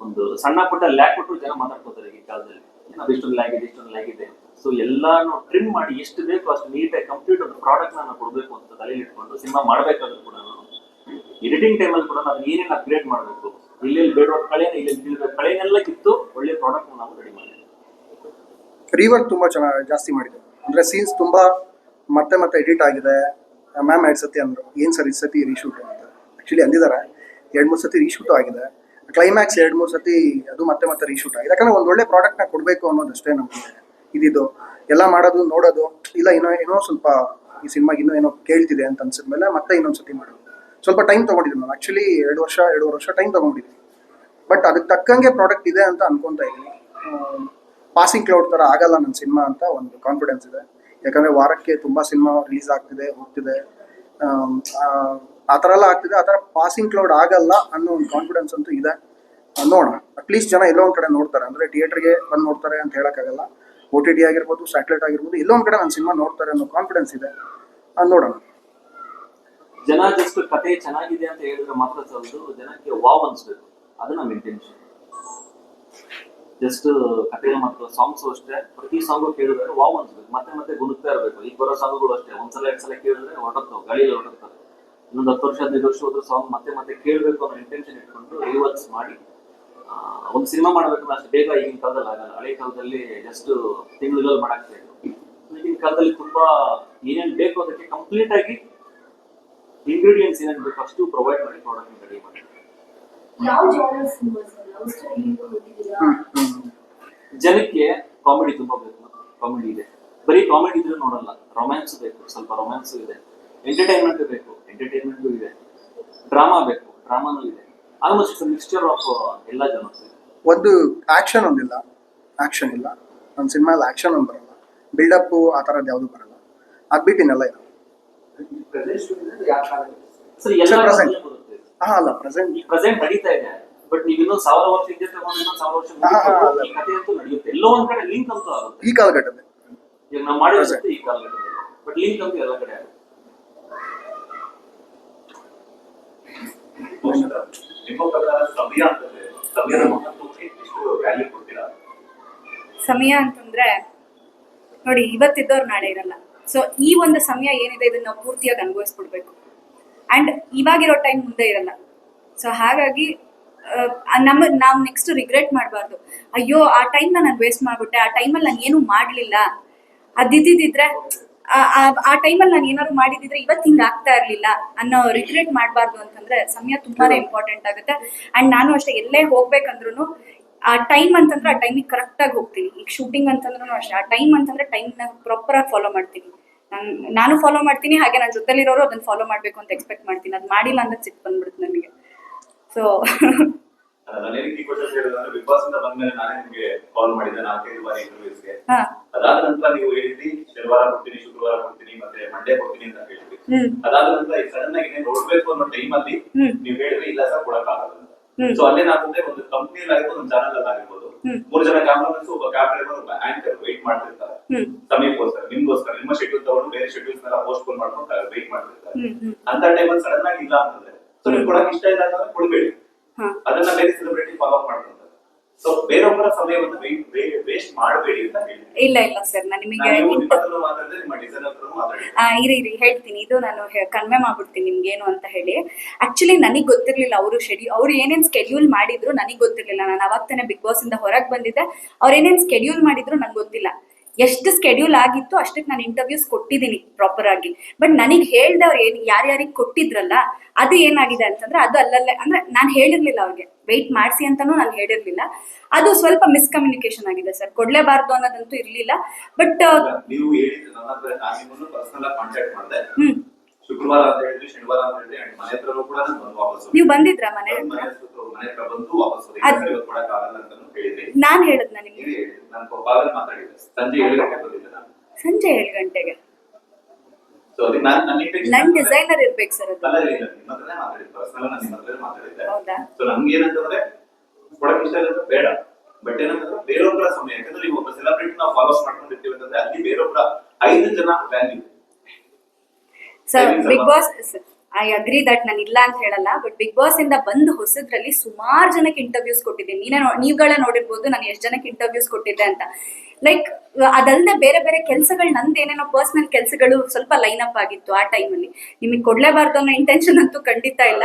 Speaker 5: ಒಂದು ಸಣ್ಣ ಪುಟ್ಟ ಲ್ಯಾಕ್ ಕೊಟ್ಟರು ಜನ ಮಾತಾಡ್ಕೋತಾರೆ ಈ ಕಾಲದಲ್ಲಿ. ನಾವು ಇಷ್ಟೊಂದು ಲ್ಯಾಗ್ ಇದೆ. ಸೊ ಎಲ್ಲಾನು ಟ್ರಿಮ್ ಮಾಡಿ ಎಷ್ಟು ಬೇಕು ಅಷ್ಟು ನೀಟಾಗಿ ಕಂಪ್ಲೀಟ್ ಒಂದು ಪ್ರಾಡಕ್ಟ್ ನಾನು ಕೊಡ್ಬೇಕು ಅಂತ ತಲೆಯಲ್ಲಿ ಇಟ್ಕೊಂಡು ಸಿನಿಮಾ ಮಾಡ್ಬೇಕಾದ್ರೂ ಕೂಡ ಎಡಿಟಿಂಗ್ ಟೈಮಲ್ಲಿ ಕೂಡ ನಾವು ಏನೇನು ಅಪ್ಗ್ರೇಡ್ ಮಾಡಬೇಕು, ಇಲ್ಲಿ ಬೇಡೋ ಕಳೆನ ಇಲ್ಲಿ ಕಳೆನೆಲ್ಲ ಕಿತ್ತು ಒಳ್ಳೆ ಪ್ರಾಡಕ್ಟ್ ನಾವು ರೆಡಿ ಮಾಡಿದ್ವಿ.
Speaker 3: ರೀವರ್ಕ್ ತುಂಬಾ ಚೆನ್ನಾಗಿ ಜಾಸ್ತಿ ಮಾಡಿದೆ, ಅಂದ್ರೆ ಸೀನ್ಸ್ ತುಂಬಾ ಮತ್ತೆ ಎಡಿಟ್ ಆಗಿದೆ. ಮ್ಯಾಮ್ 2 ಸತಿ ಅಂದ್ರು, ಏನ್ ಸರ್ ಈ ಸತಿ ರೀಶೂಟ್ ಅಂತ. ಆಕ್ಚುಲಿ ಅಂದಿದ್ದಾರೆ 2-3 ಸತಿ ರೀಶೂಟ್ ಆಗಿದೆ. ಕ್ಲೈಮ್ಯಾಕ್ಸ್ 2-3 ಸತಿ ಅದು ಮತ್ತೆ ರೀಶೂಟ್ ಆಗಿದೆ. ಯಾಕಂದ್ರೆ ಒಂದು ಒಳ್ಳೆ ಪ್ರಾಡಕ್ಟ್ ನ ಕೊಡ್ಬೇಕು ಅನ್ನೋದಷ್ಟೇ ನಮ್ಗೆ ಇದಿದ್ದು. ಎಲ್ಲ ಮಾಡೋದು ನೋಡೋದು ಇಲ್ಲ, ಏನೋ ಸ್ವಲ್ಪ ಈ ಸಿನಿಮಾಗೆ ಏನೋ ಕೇಳ್ತಿದೆ ಅಂತ ಅನ್ಸಿದ್ಮೇಲೆ ಮತ್ತೆ ಇನ್ನೊಂದ್ಸತಿ ಮಾಡೋದು. ಸ್ವಲ್ಪ ಟೈಮ್ ತಗೊಂಡಿದ್ದೀನಿ ನಾನು. ಆಕ್ಚುಲಿ 2-2.5 ವರ್ಷ ಟೈಮ್ ತಗೊಂಡಿದ್ದೀನಿ. ಬಟ್ ಅದಕ್ಕೆ ತಕ್ಕಂಗೆ ಪ್ರಾಡಕ್ಟ್ ಇದೆ ಅಂತ ಅನ್ಕೊಂತ ಇದ್ದೀನಿ. ಪಾಸಿಂಗ್ ಕ್ಲೌಡ್ ಥರ ಆಗಲ್ಲ ನನ್ನ ಸಿನಿಮಾ ಅಂತ ಒಂದು ಕಾನ್ಫಿಡೆನ್ಸ್ ಇದೆ. ಯಾಕಂದರೆ ವಾರಕ್ಕೆ ತುಂಬ ಸಿನಿಮಾ ರಿಲೀಸ್ ಆಗ್ತಿದೆ, ಹೋಗ್ತಿದೆ, ಆ ಥರ ಎಲ್ಲ ಆಗ್ತಿದೆ. ಆ ಥರ ಪಾಸಿಂಗ್ ಕ್ಲೌಡ್ ಆಗಲ್ಲ ಅನ್ನೋ ಒಂದು ಕಾನ್ಫಿಡೆನ್ಸ್ ಅಂತೂ ಇದೆ. ನೋಡೋಣ, ಅಟ್ಲೀಸ್ಟ್ ಜನ ಎಲ್ಲೋ ಒಂದು ಕಡೆ ನೋಡ್ತಾರೆ. ಅಂದರೆ ಥಿಯೇಟ್ರಿಗೆ ಬಂದು ನೋಡ್ತಾರೆ ಅಂತ ಹೇಳೋಕ್ಕಾಗಲ್ಲ. OTT ಆಗಿರ್ಬೋದು, ಸ್ಯಾಟಲೈಟ್ ಆಗಿರ್ಬೋದು, ಎಲ್ಲೋ ಒಂದು ಕಡೆ ನನ್ನ ಸಿನಿಮಾ ನೋಡ್ತಾರೆ ಅನ್ನೋ ಕಾನ್ಫಿಡೆನ್ಸ್ ಇದೆ. ನೋಡೋಣ.
Speaker 5: ಜನ ಜಸ್ಟ್ ಕತೆ ಚೆನ್ನಾಗಿದೆ ಅಂತ ಹೇಳಿದ್ರೆ ಮಾತ್ರ ಸಾಲದು, ಜನಕ್ಕೆ ವಾವ್ ಅನ್ಸ್ಬೇಕು. ಅದು ನಮ್ಮ ಇಂಟೆನ್ಷನ್. ಜಸ್ಟ್ ಕತೆ ಮತ್ತು ಸಾಂಗ್ಸ್ ಅಷ್ಟೇ, ಪ್ರತಿ ಸಾಂಗು ಕೇಳಿದ್ರೆ ವಾವ್ ಅನ್ಸ್ಬೇಕು, ಮತ್ತೆ ಗುಣುಕ್ತಾ ಇರಬೇಕು. ಈಗ ಬರೋ ಸಾಂಗ್ಗಳು ಅಷ್ಟೇ, ಒಂದ್ಸಲ 2 ಸಲ ಕೇಳಿದ್ರೆ ಹೊರಟೋಗ್ತಾವೆ, ಗಾಳಿಯಲ್ಲಿ ಹೊರಟೋಗ್ತವೆ. ಇನ್ನೊಂದು 10 ವರ್ಷ 15 ವರ್ಷ ಹೋದ್ರೆ ಸಾಂಗ್ ಮತ್ತೆ ಕೇಳಬೇಕು ಅನ್ನೋ ಇಂಟೆನ್ಷನ್ ಇಟ್ಕೊಂಡು ರಿವರ್ಸ್ ಮಾಡಿ ಒಂದು ಸಿನಿಮಾ ಮಾಡ್ಬೇಕಂದ್ರೆ ಅಷ್ಟು ಬೇಗ ಈಗಿನ ಕಾಲದಲ್ಲಿ ಆಗಲ್ಲ. ಹಳೆ ಕಾಲದಲ್ಲಿ ಜಸ್ಟ್ ತಿಂಗಳಲ್ಲಿ ಮಾಡಾಕ್ತಾ ಇದ್ರು. ಈಗಿನ ಕಾಲದಲ್ಲಿ ತುಂಬಾ ಏನೇನು ಬೇಕು ಅದಕ್ಕೆ ಕಂಪ್ಲೀಟ್ ಆಗಿ ಇಂಗ್ರೀಡಿಯೆಂಟ್ಸ್ ಏನೇನು ಬೇಕು ಅಷ್ಟು ಪ್ರೊವೈಡ್ ಮಾಡಿ ಪ್ರಾಡಕ್ಟ್ ರೆಡಿ ಮಾಡಿ.
Speaker 4: ಯಾವ genre cinema sir? Love story ಕೊಟ್ಟಿದ್ದೀರಾ?
Speaker 5: ಜನಕ್ಕೆ ಕಾಮಿಡಿ ತುಂಬಾ ಬೇಕು. ಕಾಮಿಡಿ ಇದೆ, ಬರೀ ಕಾಮಿಡಿ ಇದ್ರೆ ನೋಡಲ್ಲ. ರೊಮ್ಯಾನ್ಸ್ ಬೇಕು, ಸ್ವಲ್ಪ ರೊಮ್ಯಾನ್ಸ್ ಇದೆ. ಎಂಟರ್ಟೈನ್ಮೆಂಟ್ ಬೇಕು, ಎಂಟರ್ಟೈನ್ಮೆಂಟ್ ಇದೆ. ಡ್ರಾಮಾ ಬೇಕು, ಡ್ರಾಮಾನೂ ಇದೆ. ಆಲ್ಮೋಸ್ಟ್ ಮಿಕ್ಸ್ಚರ್ ಆಫ್ ಎಲ್ಲ ಜನರ್ಸ್ ಇದೆ.
Speaker 3: ಒಂದು ಆಕ್ಷನ್ ಒಂದಿಲ್ಲ, ಆಕ್ಷನ್ ಇಲ್ಲ ನಮ್ಮ ಸಿನಿಮಾದಲ್ಲಿ. ಆಕ್ಷನ್ ಒಂದು ಬರಲ್ಲ, ಬಿಲ್ಡಪ್ ಆ ಥರದ್ದು ಯಾವುದು ಬರಲ್ಲ. ಅದು ಬಿಟ್ಟಿನೆಲ್ಲ ಇದೆ.
Speaker 5: ಸರ್ ಎಲ್ಲ
Speaker 3: present.
Speaker 5: ಬರುತ್ತೆ.
Speaker 3: ಅಲ್ಲ ಪ್ರೆಸೆಂಟ್
Speaker 5: ಈ ಪ್ರೆಸೆಂಟ್ ನಡೀತಾ ಇದೆ. ಬಟ್ ನೀವು ಇನ್ನೊಂದು 1000 ವರ್ಷ ಹಿಂದೆ ತಗೊಂಡು ಇನ್ನೊಂದು 1000 ವರ್ಷ ಮುಂದೆ ಈ ಕಥೆ ಅಂತೂ ನಡೆಯುತ್ತೆ. ಎಲ್ಲೋ ಒಂದ್ ಕಡೆ ಲಿಂಕ್ ಅಂತೂ ಆಗುತ್ತೆ.
Speaker 3: ಈ ಕಾಲಘಟ್ಟದಲ್ಲಿ
Speaker 5: ಈಗ ನಾವು ಮಾಡಿರೋದು ಈ ಕಾಲಘಟ್ಟದಲ್ಲಿ, ಬಟ್ ಲಿಂಕ್ ಅಂತೂ ಎಲ್ಲ ಕಡೆ ಆಗುತ್ತೆ.
Speaker 2: ನಿಮ್ಮ ಪ್ರಕಾರ ಸಮಯ ಅಂತಂದ್ರೆ ಸಮಯದ ಮಹತ್ವಕ್ಕೆ ಎಷ್ಟು ವ್ಯಾಲ್ಯೂ ಕೊಡ್ತೀರಾ?
Speaker 1: ಸಮಯ ಅಂತಂದ್ರೆ ನೋಡಿ, ಇವತ್ತಿದ್ದವ್ರು ನಾಳೆ ಇರಲ್ಲ. ಸೊ ಈ ಒಂದು ಸಮಯ ಏನಿದೆ ಇದನ್ನ ನಾವು ಪೂರ್ತಿಯಾಗಿ ಅನುಭವಿಸ್ಬಿಡ್ಬೇಕು. ಅಂಡ್ ಇವಾಗಿರೋ ಟೈಮ್ ಮುಂದೆ ಇರಲ್ಲ. ಸೊ ಹಾಗಾಗಿ ನಾವು ನೆಕ್ಸ್ಟ್ ರಿಗ್ರೆಟ್ ಮಾಡಬಾರ್ದು. ಅಯ್ಯೋ ಆ ಟೈಮ್ನ ನಾನು ವೇಸ್ಟ್ ಮಾಡ್ಬಿಟ್ಟೆ, ಆ ಟೈಮಲ್ಲಿ ನಾನು ಏನೂ ಮಾಡಲಿಲ್ಲ, ಅದಿದ್ದಿದ್ರೆ ಆ ಟೈಮಲ್ಲಿ ನಾನು ಏನಾದ್ರು ಮಾಡಿದಿದ್ರೆ ಇವತ್ತು ಹಿಂಗೆ ಆಗ್ತಾ ಇರಲಿಲ್ಲ ಅನ್ನೋ ರಿಗ್ರೆಟ್ ಮಾಡಬಾರ್ದು. ಅಂತಂದ್ರೆ ಸಮಯ ತುಂಬಾನೇ ಇಂಪಾರ್ಟೆಂಟ್ ಆಗುತ್ತೆ. ಅಂಡ್ ನಾನು ಅಷ್ಟೇ ಎಲ್ಲೇ ಹೋಗ್ಬೇಕಂದ್ರೂ ಆ ಟೈಮ್ ಅಂತಂದ್ರೆ ಆ ಟೈಮಿಗೆ ಕರೆಕ್ಟಾಗಿ ಹೋಗ್ತೀನಿ. ಈಗ ಶೂಟಿಂಗ್ ಅಂತಂದ್ರೂ ಅಷ್ಟೇ, ಆ ಟೈಮ್ ಅಂತಂದ್ರೆ ಟೈಮ್ನ ಪ್ರಾಪರಾಗಿ ಫಾಲೋ ಮಾಡ್ತೀನಿ. ನಾನು ಫಾಲೋ ಮಾಡ್ತೀನಿ, ಹಾಗೆ ನನ್ನ ಜೊತೆಲಿರೋರು ಅದನ್ನ ಫಾಲೋ ಮಾಡಬೇಕು ಅಂತ ಎಕ್ಸ್ಪೆಕ್ಟ್ ಮಾಡ್ತೀನಿ. ಅದು ಮಾಡಿಲ್ಲ ಅಂದ್ರೆ ಸಿಟ್ಟು ಬಂದ್ಬಿಡುತ್ತೆ ನನಗೆ. ಸೊ
Speaker 2: ಬಿಗ್ ಬಾಸ್ ಇಂದ ಬಂದ್ಮೇಲೆ ನಾನೇ ನಿಮ್ಗೆ ಕಾಲ್ ಮಾಡಿದ್ದೆ 4-5 ಬಾರಿ ಇಂಟರ್ವ್ಯೂಸ್ಗೆ. ಅದಾದ ನಂತರ ನೀವು ಹೇಳಿದ್ರಿ ಶನಿವಾರ ಕೊಡ್ತೀನಿ, ಶುಕ್ರವಾರ ಕೊಡ್ತೀನಿ, ಮತ್ತೆ ಮಂಡೇ ಕೊಡ್ತೀನಿ ಅಂತ ಹೇಳಿದ್ರಿ. ಅದಾದ ನಂತರ ಸಡನ್ ಆಗಿ ನೋಡ್ಬೇಕು ಅನ್ನೋ ಟೈಮ್ ಅಲ್ಲಿ ನೀವು ಹೇಳಿದ್ರಿ ಇಲ್ಲ ಸರ್ ಕೊಡಕ್ಕಾಗಲ್ಲ ಅಂತ. ಸೊ ಅಲ್ಲೇನಾಗುತ್ತೆ, ಒಂದು ಕಂಪ್ನಿಯಲ್ಲಿ ಆಗಿರ್ಬೋದು, ಒಂದು ಚಾನಲ್ ಅಲ್ಲಿ ಆಗಿರ್ಬೋದು, 3 ಜನ ಕ್ಯಾಮ್ರಾಮನ್ಸ್, ಒಬ್ಬ ಕ್ಯಾಮ್ರಾ, ಒಬ್ಬ ಆಂಕರ್ ವೇಟ್ ಮಾಡ್ತಿರ್ತಾರೆ ಸಮಯಕ್ಕೋಸ್ಕರ, ನಿಮ್ಗೋಸ್ಕರ. ನಿಮ್ಮ ಶೆಡ್ಯೂಲ್ ತಗೊಂಡು ಬೇರೆ ಶೆಡ್ಯೂಲ್ಸ್ ನೆಲ್ಲ ಪೋಸ್ಟ್ ಪೋನ್ ಮಾಡ್ಕೊಂಡು ವೇಟ್ ಮಾಡ್ತಿರ್ತಾರೆ. ಅಂತ ಟೈಮಲ್ಲಿ ಸಡನ್ ಆಗಿ ಇಲ್ಲ ಅಂತಂದ್ರೆ ಸೊ ನಿಮ್ಗೆ ಕೊಡಕ್ ಇಷ್ಟ ಇಲ್ಲ ಅಂತಂದ್ರೆ ಕೊಡ್ಬೇಡಿ. ಅದನ್ನ ಬೇರೆ ಸೆಲೆಬ್ರಿಟಿ ಫಾಲೋ ಅಪ್ ಮಾಡ್ತಾರೆ. ಸೊ ಬೇರೊಬ್ಬರ ಸಮಯವನ್ನು ವೇಸ್ಟ್ ಮಾಡಬೇಡಿ ಅಂತ ಹೇಳಿ.
Speaker 1: ಇಲ್ಲ ಸರ್, ನಾನು ನಿಮಗೆ ಇರಿ ಹೇಳ್ತೀನಿ. ಇದು ನಾನು ಕನ್ವೆ ಮಾಡ್ಬಿಡ್ತೀನಿ ನಿಮ್ಗೆ ಏನು ಅಂತ ಹೇಳಿ. ಆಕ್ಚುಲಿ ನನಗೆ ಗೊತ್ತಿರ್ಲಿಲ್ಲ ಅವ್ರು ಏನೇನ್ ಸ್ಕೆಡ್ಯೂಲ್ ಮಾಡಿದ್ರು ನನಗೆ ಗೊತ್ತಿರ್ಲಿಲ್ಲ. ನಾನು ಅವಾಗ ತಾನೇ ಬಿಗ್ ಬಾಸ್ ಇಂದ ಹೊರಗೆ ಬಂದಿದ್ದೆ. ಅವ್ರು ಏನೇನ್ ಸ್ಕೆಡ್ಯೂಲ್ ಮಾಡಿದ್ರು ನಂಗೆ ಗೊತ್ತಿಲ್ಲ. ಎಷ್ಟು ಸ್ಕೆಡ್ಯೂಲ್ ಆಗಿತ್ತು ಅಷ್ಟಕ್ಕೆ ನಾನು ಇಂಟರ್ವ್ಯೂಸ್ ಕೊಟ್ಟಿದ್ದೀನಿ ಪ್ರಾಪರ್ ಆಗಿ. ಬಟ್ ನನಗೆ ಹೇಳ್ದವ್ರು ಏನು ಯಾರ್ಯಾರಿಗೆ ಕೊಟ್ಟಿದ್ರಲ್ಲ ಅದು ಏನಾಗಿದೆ ಅಂತಂದ್ರೆ ಅದು ಅಲ್ಲಲ್ಲೇ ಅಂದ್ರೆ ನಾನು ಹೇಳಿರ್ಲಿಲ್ಲ ಅವ್ರಿಗೆ ವೆಯ್ಟ್ ಮಾಡಿಸಿ ಅಂತಾನೂ ನಾನು ಹೇಳಿರ್ಲಿಲ್ಲ. ಅದು ಸ್ವಲ್ಪ ಮಿಸ್ಕಮ್ಯುನಿಕೇಶನ್ ಆಗಿದೆ ಸರ್. ಕೊಡ್ಲೇಬಾರ್ದು ಅನ್ನೋದಂತೂ ಇರ್ಲಿಲ್ಲ. ಬಟ್
Speaker 6: ನೀವು ಹೇಳಿದ್ರೆ ನನ್ನ ಹತ್ರ ನಾನು ನಿಮ್ಮನ್ನು ಪರ್ಸನಲ್ ಆಗಿ ಕಾಂಟ್ಯಾಕ್ಟ್ ಮಾಡಿದೆ. ಶುಕ್ರವಾರ ಅಂತ ಹೇಳಿದ್ರಿ, ಶನಿವಾರ ಅಂತ ಹೇಳಿದ್ರಿ, ಅಂಡ್ ಮನೆ ಹತ್ರನೂ ಕೂಡ ನಾನು ಬಂದು ವಾಪಸ್
Speaker 1: ನೀವು ಬಂದಿದ್ರಾ ಮನೆ
Speaker 6: ಹತ್ರ ಬಂದು ವಾಪಸ್ ಕೊಡಕ್ ಆಗಲ್ಲ ಅಂತ ಹೇಳಿದ್ರಿ.
Speaker 1: ನಾನ್ ಹೇಳದ್ನ ನಿಮ್ಗೆ
Speaker 6: ನಾನು ಕೊಪ್ಪಾಗ ಮಾತಾಡಿದ್ದೆ. ಸಂಜೆ 7 ಗಂಟೆಗೆ ಬಂದಿದ್ದೆ ನಾನು.
Speaker 1: ಸಂಜೆ 7 ಗಂಟೆಗೆ.
Speaker 6: ಸೊ ಅದಕ್ಕೆ
Speaker 1: ನನ್ ಡಿಸೈನರ್ ಇರ್ಬೇಕು ಸರ್ ಅದು.
Speaker 6: ಅಲ್ಲ ಇಲ್ಲ, ನಿಮ್ಮ ಹತ್ರನೇ ಮಾತಾಡಿದ್ದೆ, ಪರ್ಸನಲ್ ನಾನು ನಿಮ್ಮ ಹತ್ರನೇ ಮಾತಾಡಿದ್ದೆ.
Speaker 1: ಹೌದಾ?
Speaker 6: ಸೊ ನಮ್ಗೆ ಏನಂತಂದ್ರೆ ಕೊಡಕ್ ಇಷ್ಟ ಇಲ್ಲ ಬೇಡ, ಬಟ್ ಏನಂತಂದ್ರೆ ಬೇರೊಬ್ಬರ ಸಮಯ, ಯಾಕಂದ್ರೆ ನೀವು ಒಬ್ಬ ಸೆಲೆಬ್ರಿಟಿ ನಾವು ಫಾಲೋಸ್ ಮಾಡ್ಕೊಂಡಿರ್ತೀವಿ ಅಂತಂದ್ರೆ ಅಲ್ಲಿ ಬೇರೊಬ್ಬರ 5 ಜನ value.
Speaker 1: Sir big boss I agree that ನಾನು ಇಲ್ಲ ಅಂತ ಹೇಳಲ್ಲ. ಬಟ್ ಬಿಗ್ ಬಾಸ್ ಇಂದ ಬಂದು ಹೊಸದ್ರಲ್ಲಿ ಸುಮಾರು ಜನಕ್ಕೆ ಇಂಟರ್ವ್ಯೂಸ್ ಕೊಟ್ಟಿದ್ದೀನಿ. ನೀವುಗಳೇ ನೋಡಿರ್ಬೋದು ನಾನು ಎಷ್ಟು ಜನಕ್ಕೆ ಇಂಟರ್ವ್ಯೂಸ್ ಕೊಟ್ಟಿದ್ದೆ ಅಂತ. ಲೈಕ್ ಅದಲ್ಲದೆ ಬೇರೆ ಬೇರೆ ಕೆಲಸಗಳು ನಂದು ಏನೇನೋ ಪರ್ಸನಲ್ ಕೆಲಸಗಳು ಸ್ವಲ್ಪ ಲೈನ್ ಅಪ್ ಆಗಿತ್ತು ಆ ಟೈಮಲ್ಲಿ. ನಿಮಗೆ ಕೊಡ್ಲೇಬಾರ್ದು ಅನ್ನೋ ಇಂಟೆನ್ಷನ್ ಅಂತೂ ಖಂಡಿತ ಇಲ್ಲ.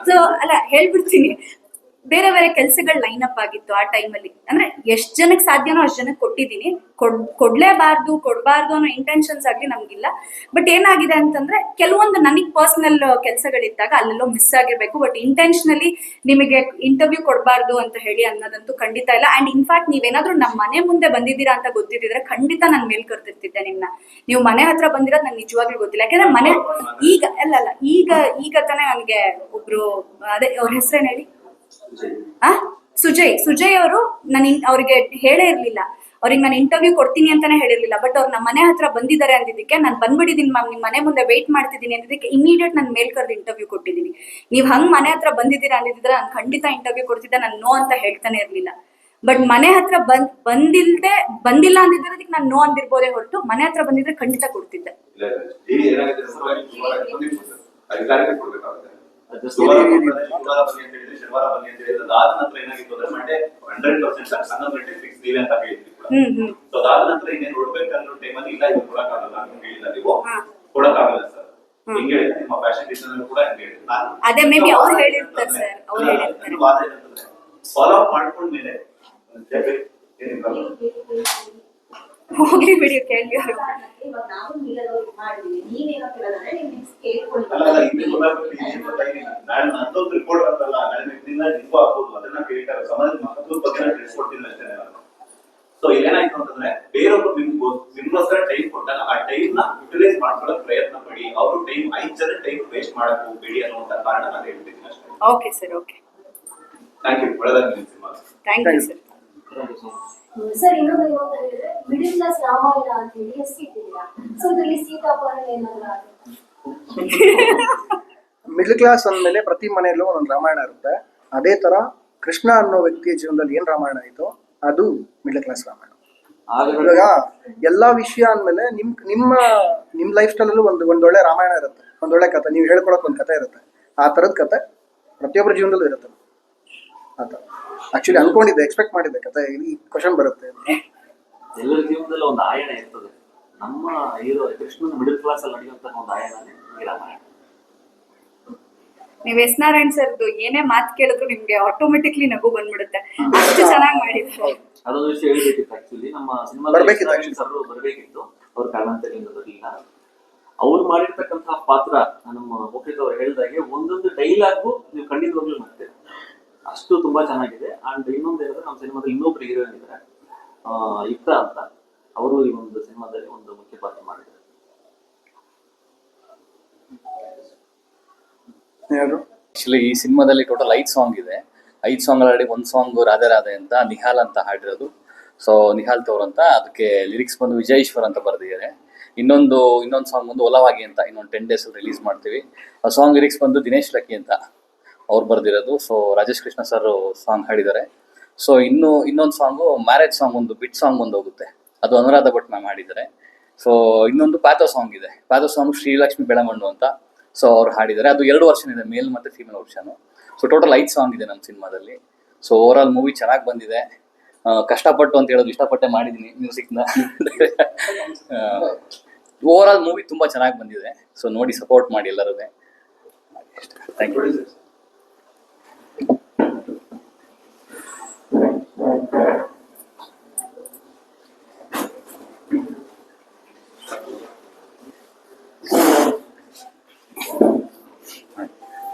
Speaker 1: ಸೊ ಅಲ್ಲ ಹೇಳ್ಬಿಡ್ತೀನಿ, ಬೇರೆ ಬೇರೆ ಕೆಲಸಗಳು ಲೈನ್ ಅಪ್ ಆಗಿತ್ತು ಆ ಟೈಮಲ್ಲಿ. ಅಂದ್ರೆ ಎಷ್ಟು ಜನಕ್ಕೆ ಸಾಧ್ಯನೋ ಅಷ್ಟು ಜನಕ್ಕೆ ಕೊಟ್ಟಿದ್ದೀನಿ. ಕೊಡ್ಲೇಬಾರ್ದು ಕೊಡಬಾರ್ದು ಅನ್ನೋ ಇಂಟೆನ್ಷನ್ಸ್ ಆಗಲಿ ನಮ್ಗಿಲ್ಲ. ಬಟ್ ಏನಾಗಿದೆ ಅಂತಂದ್ರೆ ಕೆಲವೊಂದು ನನಗೆ ಪರ್ಸನಲ್ ಕೆಲಸಗಳಿದ್ದಾಗ ಅಲ್ಲೆಲ್ಲೋ ಮಿಸ್ ಆಗಿರ್ಬೇಕು. ಬಟ್ ಇಂಟೆನ್ಷನಲಿ ನಿಮಗೆ ಇಂಟರ್ವ್ಯೂ ಕೊಡಬಾರ್ದು ಅಂತ ಹೇಳಿ ಅನ್ನೋದಂತೂ ಖಂಡಿತ ಇಲ್ಲ. ಅಂಡ್ ಇನ್ಫ್ಯಾಕ್ಟ್ ನೀವೇನಾದ್ರೂ ನಮ್ಮ ಮನೆ ಮುಂದೆ ಬಂದಿದ್ದೀರಾ ಅಂತ ಗೊತ್ತಿದ್ರೆ ಖಂಡಿತ ನಾನು ಮೇಲ್ ಕರ್ದಿರ್ತಿದ್ದೆ ನಿಮ್ನ. ನೀವು ಮನೆ ಹತ್ರ ಬಂದಿರೋದು ನಂಗೆ ನಿಜವಾಗ್ಲೂ ಗೊತ್ತಿಲ್ಲ. ಯಾಕಂದ್ರೆ ಮನೆ ಈಗ ತಾನೇ ನನಗೆ ಒಬ್ರು ಅದೇ ಅವ್ರ ಹೆಸರೇನು ಹೇಳಿ ಸುಜಯ್ ಅವರು ಅವ್ರಿಗೆ ಹೇಳೇ ಇರ್ಲಿಲ್ಲ. ಅವ್ರಿಗೆ ನಾನು ಇಂಟರ್ವ್ಯೂ ಕೊಡ್ತೀನಿ ಅಂತಾನೆ ಹೇಳಿರ್ಲಿಲ್ಲ. ಬಟ್ ಅವ್ರು ನಮ್ಮ ಮನೆ ಹತ್ರ ಬಂದಿದ್ದಾರೆ ಅಂದಿದ್ದಕ್ಕೆ ನಾನು ಬಂದ್ಬಿಟ್ಟಿದ್ದೀನಿ ಮ್ಯಾಮ್, ನಿಮ್ಮ ಮನೆ ಮುಂದೆ ವೆಯ್ಟ್ ಮಾಡ್ತಿದ್ದೀನಿ ಅಂದಿದ್ದಕ್ಕೆ ಇಮಿಡಿಯೇಟ್ ನಾನು ಮೇಲ್ ಕರೆದು ಇಂಟರ್ವ್ಯೂ ಕೊಟ್ಟಿದ್ದೀನಿ. ನೀವು ಹಂಗೆ ಮನೆ ಹತ್ರ ಬಂದಿದ್ದೀರಾ ಅಂದಿದ್ರೆ ನಾನು ಖಂಡಿತ ಇಂಟರ್ವ್ಯೂ ಕೊಡ್ತಿದ್ದೆ. ನಾನು ನೋ ಅಂತ ಹೇಳ್ತಾನೆ ಇರ್ಲಿಲ್ಲ. ಬಟ್ ಮನೆ ಹತ್ರ ಬಂದಿಲ್ಲ ಅಂದಿದ್ದಕ್ಕೆ ನಾನು ನೋ ಅಂದಿರ್ಬೋದೇ ಹೊರತು ಮನೆ ಹತ್ರ ಬಂದಿದ್ರೆ ಖಂಡಿತ ಕೊಡ್ತಿದ್ದೆ.
Speaker 6: ಶನಿವಾರ ಬನ್ನಿ ಅಂತ ಹೇಳಿದ್ರೆ ಶನಿವಾರ ಬನ್ನಿ ಅಂತ ಹೇಳಿದ್ರೆ ಅದಾದ ನಂತರ ಏನಾಗಿತ್ತು ಅಂದ್ರೆ ಮಂಡೇ 100% 11 ಗಂಟೆ ಫಿಕ್ಸ್ ಇದೆ ಅಂತ ಹೇಳಿದ್ವಿ ಕೂಡ. ಸೊ ಅದಾದ ನಂತರ ಇನ್ನೇನು ನೋಡ್ಬೇಕನ್ನೋ ಟೈಮಲ್ಲಿ ಇಲ್ಲ ಇದು ಕೊಡಕ್ಕಾಗಲ್ಲ ಅಂತ ಹೇಳಿಲ್ಲ. ನೀವು ಕೊಡಕ್ಕಾಗಲ್ಲ ಸರ್ ಹಿಂಗೆ ಹೇಳಿದ್ರೆ ನಿಮ್ಮ ಫ್ಯಾಷನ್ ಡಿಸೈನರ್ ಕೂಡ ಹಿಂಗೆ ಹೇಳಿದ್ರು. ನಾನು
Speaker 1: ಅದೇ ಮೇ ಬಿ ಅವ್ರು ಹೇಳಿರ್ತಾರೆ ಸರ್, ಅವ್ರು ಹೇಳಿರ್ತಾರೆ.
Speaker 6: ವಾದ ಏನಂತಂದ್ರೆ ಫಾಲೋ ಅಪ್ ಮಾಡ್ಕೊಂಡ್ಮೇಲೆ ಏನಿಲ್ಲ
Speaker 1: ಹೋಗ್ಲಿ ಬಿಡಿ ಕೇಳಿ ಅವರು.
Speaker 4: ಇವಾಗ ನಾವು ನೀಡೋದು ಮಾಡಿದೀವಿ, ನೀವೇನೋ ಕೇಳೋದಂದ್ರೆ ನೀವು ನೆಕ್ಸ್ಟ್ ಕೇಳ್ಕೊಳ್ಳಿ.
Speaker 6: ಅಲ್ಲ ಇಲ್ಲಿ ನಾನು ನಂದೊಂದು ರಿಪೋರ್ಟ್ ಅಂತಲ್ಲ, ನಾನು ಇದರಿಂದ ನಿಮಗೂ ಆಗ್ಬೋದು ಅದನ್ನ ಕೇಳ್ತಾರೆ. ಸಮಾಜದ ಮಹತ್ವದ ಬಗ್ಗೆ ನಾನು ತಿಳಿಸ್ಕೊಡ್ತೀನಿ ಅಷ್ಟೇ. ಸೊ ಏನಾಯ್ತು ಅಂತಂದ್ರೆ ಬೇರೊಬ್ರು ನಿಮ್ಗೋಸ್ಕರ ಟೈಮ್ ಕೊಟ್ಟಾಗ ಆ ಟೈಮ್ ನ ಯುಟಿಲೈಸ್ ಮಾಡ್ಕೊಳ್ಳೋಕೆ ಪ್ರಯತ್ನ ಪಡಿ. ಅವರು ಟೈಮ್ 5 ಜನ ಟೈಮ್ ವೇಸ್ಟ್ ಮಾಡಕ್ ಹೋಗ್ಬೇಡಿ ಅನ್ನುವಂತ ಕಾರಣ ನಾನು ಹೇಳ್ತೀನಿ ಅಷ್ಟೇ.
Speaker 1: Okay sir, okay,
Speaker 6: thank you. ಒಳ್ಳೆದಾಗಿ
Speaker 1: ಥ್ಯಾಂಕ್ ಯು ಸರ್.
Speaker 4: ಸರ್ ಇನ್ನೊಂದು ಏನು ಅಂತ ಹೇಳಿದ್ರೆ ಮಿಡಿಲ್ ಕ್ಲಾಸ್ ರಾಮಾಯಣ ಅಂತ ಹೇಳಿ ಎಷ್ಟು ಇಟ್ಟಿದ್ದೀರಾ? ಸೊ ಇದರಲ್ಲಿ ಸೀತಾಪಹರಣ ಏನಾದ್ರು
Speaker 3: ಮಿಡ್ಲ್ ಕ್ಲಾಸ್ ಅಂದಮೇಲೆ ಪ್ರತಿ ಮನೆಯಲ್ಲೂ ಒಂದೊಂದು ರಾಮಾಯಣ ಇರುತ್ತೆ. ಅದೇ ತರ ಕೃಷ್ಣ ಅನ್ನೋ ವ್ಯಕ್ತಿಯ ಜೀವನದಲ್ಲಿ ಏನ್ ರಾಮಾಯಣ ಆಯ್ತು ಅದು ಮಿಡ್ಲ್ ಕ್ಲಾಸ್ ರಾಮಾಯಣ. ಇವಾಗ ಎಲ್ಲಾ ವಿಷಯ ಅಂದ್ಮೇಲೆ ನಿಮ್ ಲೈಫ್ ಸ್ಟೈಲಲ್ಲೂ ಒಂದೊಳ್ಳೆ ರಾಮಾಯಣ ಇರುತ್ತೆ, ಒಂದೊಳ್ಳೆ ಕಥೆ, ನೀವು ಹೇಳ್ಕೊಳಕ್ ಒಂದು ಕಥೆ ಇರುತ್ತೆ. ಆ ತರದ ಕಥೆ ಪ್ರತಿಯೊಬ್ಬರ ಜೀವನದಲ್ಲೂ ಇರುತ್ತೆ. ಆತ ಆಕ್ಚುಲಿ ಅನ್ಕೊಂಡಿದ್ದೆ, ಎಕ್ಸ್ಪೆಕ್ಟ್ ಮಾಡಿದ್ದೆ ಕಥೆ ಈ ಕ್ವಶನ್ ಬರುತ್ತೆ ಅಂತ.
Speaker 5: ಎಲ್ಲರ ಜೀವನದಲ್ಲಿ ಒಂದು ಆಯಣ ಇರ್ತದೆ. ನಮ್ಮ ಹೀರೋ ಕೃಷ್ಣನ ಮಿಡಲ್ ಕ್ಲಾಸ್ ಅಲ್ಲಿ ನಡೆಯುವಂತ ಒಂದು ಆಯಣನೇ ಈ ರಾಮಾಯಣ.
Speaker 1: ನೀವ್ ಎಸ್ ನಾರಾಯಣ್ ಸರ್ದು ಏನೇ ಮಾತು ಕೇಳಿದ್ರು ನಿಮ್ಗೆ ಆಟೋಮೆಟಿಕ್ಲಿ ನಗು ಬಂದ್ಬಿಡುತ್ತೆ, ಅಷ್ಟು ಚೆನ್ನಾಗಿ ಮಾಡಿದ್ದಾರೆ.
Speaker 5: ಅದೊಂದು ವಿಷಯ ಹೇಳ್ಬೇಕಿತ್ತು. ಆಕ್ಚುಲಿ ನಮ್ಮ ಸಿನಿಮಾ ಸರ್ ಬರ್ಬೇಕಿತ್ತು, ಅವ್ರ ಕಾರಣಾಂತರದಿಂದ ಬರಲಿಲ್ಲ. ಅವ್ರು ಮಾಡಿರ್ತಕ್ಕಂತಹ ಪಾತ್ರ ನಮ್ಮ ಮುಖ್ಯತ ಅವ್ರು ಹೇಳಿದಾಗೆ ಒಂದೊಂದು ಡೈಲಾಗು ನೀವು ಖಂಡಿತವಾಗ್ಲೂ ನೋಡ್ತೇವೆ, ಅಷ್ಟು ತುಂಬಾ ಚೆನ್ನಾಗಿದೆ. ಅಂಡ್ ಇನ್ನೊಂದು ಹೇಳಿದ್ರೆ ನಮ್ಮ ಸಿನಿಮಾದಲ್ಲಿ ಇನ್ನೊಬ್ರು ಹೀರೋಯಿನ್ ಇದ್ದಾರೆ, ಯುಕ್ತ ಅಂತ. ಅವರು ಈ ಒಂದು ಸಿನಿಮಾದಲ್ಲಿ ಒಂದು ಮುಖ್ಯ ಪಾತ್ರ ಮಾಡಿದ್ದಾರೆ.
Speaker 7: ಆಕ್ಚುಲಿ ಈ ಸಿನಿಮಾದಲ್ಲಿ ಟೋಟಲ್ 5 ಸಾಂಗ್ ಇದೆ. 5 song already 1 song Radhe Radhe ಅಂತ ನಿಹಾಲ್ ಅಂತ ಹಾಡಿರೋದು. ಸೊ ನಿಹಾಲ್ ತೋರ್ ಅಂತ, ಅದಕ್ಕೆ ಲಿರಿಕ್ಸ್ ಬಂದು ವಿಜಯೇಶ್ವರ್ ಅಂತ ಬರೆದಿದ್ದಾರೆ. ಇನ್ನೊಂದು ಸಾಂಗ್ ಬಂದು ಒಲವಾಗಿ ಅಂತ ಇನ್ನೊಂದು 10 days ರಿಲೀಸ್ ಮಾಡ್ತೀವಿ. ಆ ಸಾಂಗ್ ಲಿರಿಕ್ಸ್ ಬಂದು ದಿನೇಶ್ ಲಕ್ಕಿ ಅಂತ ಅವ್ರು ಬರೆದಿರೋದು. So Rajesh Krishna sir song ಹಾಡಿದ್ದಾರೆ. ಸೊ ಇನ್ನೊಂದು ಸಾಂಗು ಮ್ಯಾರೇಜ್ ಸಾಂಗ್, ಒಂದು ಬಿಟ್ ಸಾಂಗ್ ಒಂದು ಹೋಗುತ್ತೆ, ಅದು ಅನುರಾಧ ಭಟ್ ಮ್ಯಾಮ್ ಹಾಡಿದ್ದಾರೆ. ಸೊ ಇನ್ನೊಂದು ಪ್ಯಾಥೋ ಸಾಂಗ್ ಇದೆ, ಪ್ಯಾಥೋ ಸಾಂಗ್ ಶ್ರೀಲಕ್ಷ್ಮಿ ಬೆಳಮಣ್ಣು ಅಂತ. ಸೊ ಅವ್ರು ಹಾಡಿದ್ದಾರೆ. ಅದು 2 ವರ್ಷನ್ ಇದೆ, ಮೇಲ್ ಮತ್ತು ಫೀಮೇಲ್ ವರ್ಷನು. ಸೊ ಟೋಟಲ್ 5 ಸಾಂಗ್ ಇದೆ ನಮ್ಮ ಸಿನಿಮಾದಲ್ಲಿ. ಸೊ ಓವರ್ ಆಲ್ ಮೂವಿ ಚೆನ್ನಾಗಿ ಬಂದಿದೆ. ಕಷ್ಟಪಟ್ಟು ಅಂತ ಹೇಳೋದು ಇಷ್ಟಪಟ್ಟೆ ಮಾಡಿದ್ದೀನಿ ಮ್ಯೂಸಿಕ್ನ. ಓವರ್ ಆಲ್ ಮೂವಿ ತುಂಬ ಚೆನ್ನಾಗಿ ಬಂದಿದೆ. ಸೊ ನೋಡಿ ಸಪೋರ್ಟ್ ಮಾಡಿ ಎಲ್ಲರೂ. Thank you.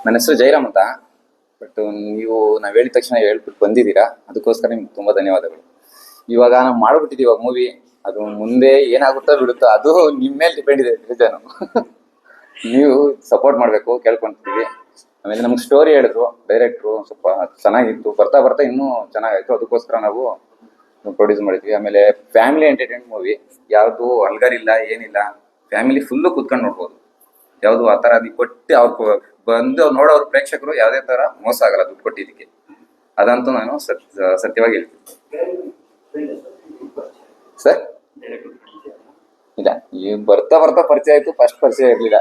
Speaker 8: ನನ್ನ ಹೆಸರು ಜಯರಾಮ್ ಅಂತ. ಬಟ್ ನೀವು ನಾವು ಹೇಳಿದ ತಕ್ಷಣ ಹೇಳ್ಬಿಟ್ಟು ಬಂದಿದ್ದೀರಾ, ಅದಕ್ಕೋಸ್ಕರ ನಿಮ್ಗೆ ತುಂಬ ಧನ್ಯವಾದಗಳು. ಇವಾಗ ನಾವು ಮಾಡ್ಬಿಟ್ಟಿದ್ದೀವಿ ಇವಾಗ ಮೂವಿ, ಅದು ಮುಂದೆ ಏನಾಗುತ್ತೋ ಬಿಡುತ್ತೋ ಅದು ನಿಮ್ಮ ಮೇಲೆ ಡಿಪೆಂಡ್ ಇದೆ ನಿಜಾನು. ನೀವು ಸಪೋರ್ಟ್ ಮಾಡಬೇಕು ಕೇಳ್ಕೊಂತೀವಿ. ಆಮೇಲೆ ನಮ್ಗೆ ಸ್ಟೋರಿ ಹೇಳಿದ್ರು ಡೈರೆಕ್ಟ್ರು, ಸ್ವಲ್ಪ ಚೆನ್ನಾಗಿತ್ತು, ಬರ್ತಾ ಬರ್ತಾ ಇನ್ನೂ ಚೆನ್ನಾಗಾಯಿತು, ಅದಕ್ಕೋಸ್ಕರ ನಾವು ಪ್ರೊಡ್ಯೂಸ್ ಮಾಡಿದ್ವಿ. ಆಮೇಲೆ ಫ್ಯಾಮಿಲಿ ಎಂಟರ್ಟೈನ್ಮೆಂಟ್ ಮೂವಿ, ಯಾವುದು ಅಲ್ಗರ್ ಇಲ್ಲ ಏನಿಲ್ಲ, ಫ್ಯಾಮಿಲಿ ಫುಲ್ಲು ಕೂತ್ಕೊಂಡು ನೋಡ್ಬೋದು. ಯಾವುದು ಆ ಥರ ಅದು ಕೊಟ್ಟು ಅವ್ರು ಬಂದು ನೋಡೋರು ಪ್ರೇಕ್ಷಕರು ಯಾವುದೇ ಥರ ಮೋಸ ಆಗಲ್ಲ ದುಡ್ಡು ಕೊಟ್ಟಿದ್ದಕ್ಕೆ, ಅದಂತೂ ನಾನು ಸತ್ಯವಾಗಿ ಹೇಳ್ತೀನಿ ಸರ್. ಇಲ್ಲ, ಈ ಬರ್ತಾ ಬರ್ತಾ ಪರಿಚಯ ಆಯ್ತು, ಫಸ್ಟ್ ಪರಿಚಯ ಇರಲಿಲ್ಲ.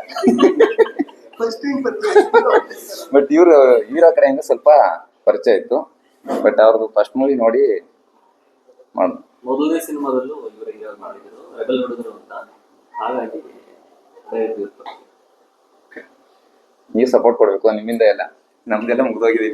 Speaker 8: ಬಟ್ ಇವರು ಹೀರೋ ಕಡೆಯಿಂದ ಸ್ವಲ್ಪ ಪರಿಚಯ ಇತ್ತು. ಬಟ್ ಅವ್ರದ್ದು ಫಸ್ಟ್ ಮೂವಿ ನೋಡಿ ಮಾಡೋದು.
Speaker 5: ಮೊದಲನೇ ಸಿನಿಮಾದಲ್ಲೂ ಇವರು ಹೀರೋ ಮಾಡಿದ್ರು, ರೆಬೆಲ್ ಹುಡುಗರು ಅಂತ. ಹಾಗಾಗಿ
Speaker 8: ನೀವು ಸಪೋರ್ಟ್ ಕೊಡಬೇಕು, ನಿಮ್ಮಿಂದ ಎಲ್ಲ, ನಮ್ದೆಲ್ಲ ಮುಗಿದೋಗಿದೆ.